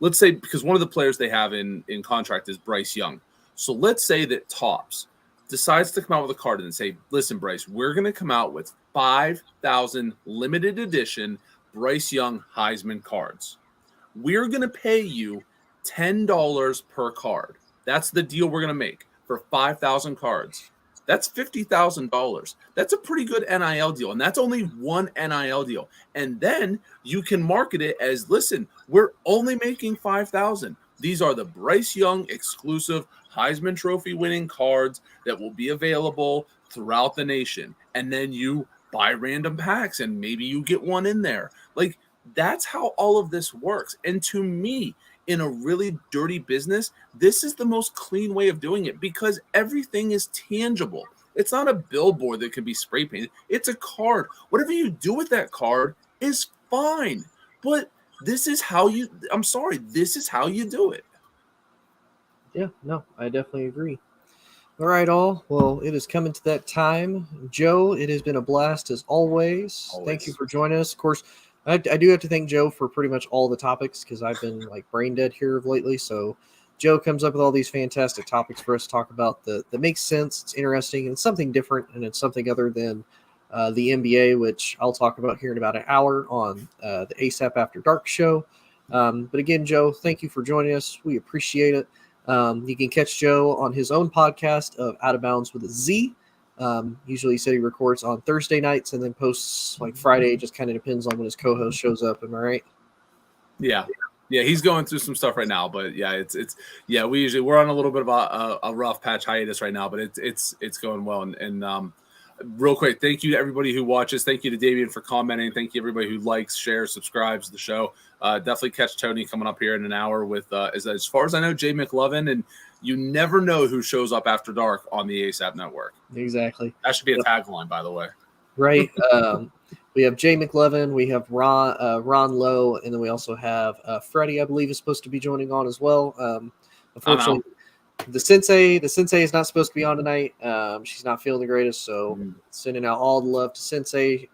Let's say, because one of the players they have in contract is Bryce Young. So let's say that Topps decides to come out with a card and say, listen, Bryce, we're going to come out with 5,000 limited edition Bryce Young Heisman cards. We're going to pay you $10 per card. That's the deal we're going to make for 5,000 cards. That's $50,000. That's a pretty good NIL deal. And that's only one NIL deal. And then you can market it as, listen, we're only making 5,000. These are the Bryce Young exclusive Heisman Trophy winning cards that will be available throughout the nation. And then you buy random packs and maybe you get one in there. Like, that's how all of this works. And to me, in a really dirty business, this is the most clean way of doing it because everything is tangible. It's not a billboard that can be spray painted. It's a card. Whatever you do with that card is fine. But this is how you do it. Yeah, no, I definitely agree. All right, all. Well, it is coming to that time. Joe, it has been a blast as always. Thank you for joining us. Of course, I do have to thank Joe for pretty much all the topics because I've been like brain dead here of lately. So Joe comes up with all these fantastic topics for us to talk about that makes sense. It's interesting and it's something different and it's something other than the NBA, which I'll talk about here in about an hour on the ASAP After Dark show. But again, Joe, thank you for joining us. We appreciate it. You can catch Joe on his own podcast of Out of Bounds with a Z. Usually he said he records on Thursday nights and then posts like Friday. Just kind of depends on when his co-host shows up. Am I right? Yeah. Yeah, he's going through some stuff right now, but yeah, we're on a little bit of a rough patch hiatus right now, but it's going well. And real quick, thank you to everybody who watches. Thank you to Davian for commenting. Thank you everybody who likes, shares, subscribes to the show. Definitely catch Tony coming up here in an hour with as far as I know, Jay McLovin, and you never know who shows up after dark on the ASAP network. Exactly. That should be a tagline, by the way. Right. We have Jay McLovin, we have Ron Lowe, and then we also have Freddie, I believe, is supposed to be joining on as well. Unfortunately, the sensei is not supposed to be on tonight. She's not feeling the greatest, so sending out all the love to Sensei.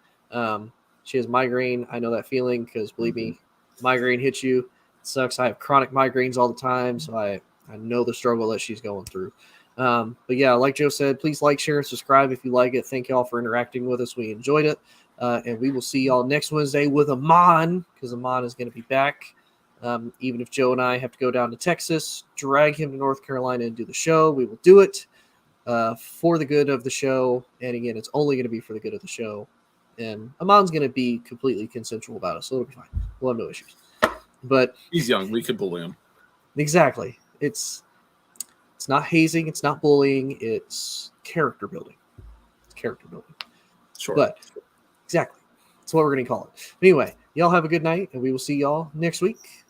She has migraine. I know that feeling because believe me, migraine hits you. It sucks. I have chronic migraines all the time, so I know the struggle that she's going through. But yeah, like Joe said, please like, share, and subscribe if you like it. Thank y'all for interacting with us. We enjoyed it. And we will see y'all next Wednesday with Amon, because Amon is going to be back. Even if Joe and I have to go down to Texas, drag him to North Carolina and do the show, we will do it for the good of the show. And again, it's only going to be for the good of the show. And Amon's going to be completely consensual about it, so it'll be fine. We'll have no issues. But he's young. We could bully him. Exactly. It's not hazing. It's not bullying. It's character building. Sure. But exactly. That's what we're going to call it. Anyway, y'all have a good night, and we will see y'all next week.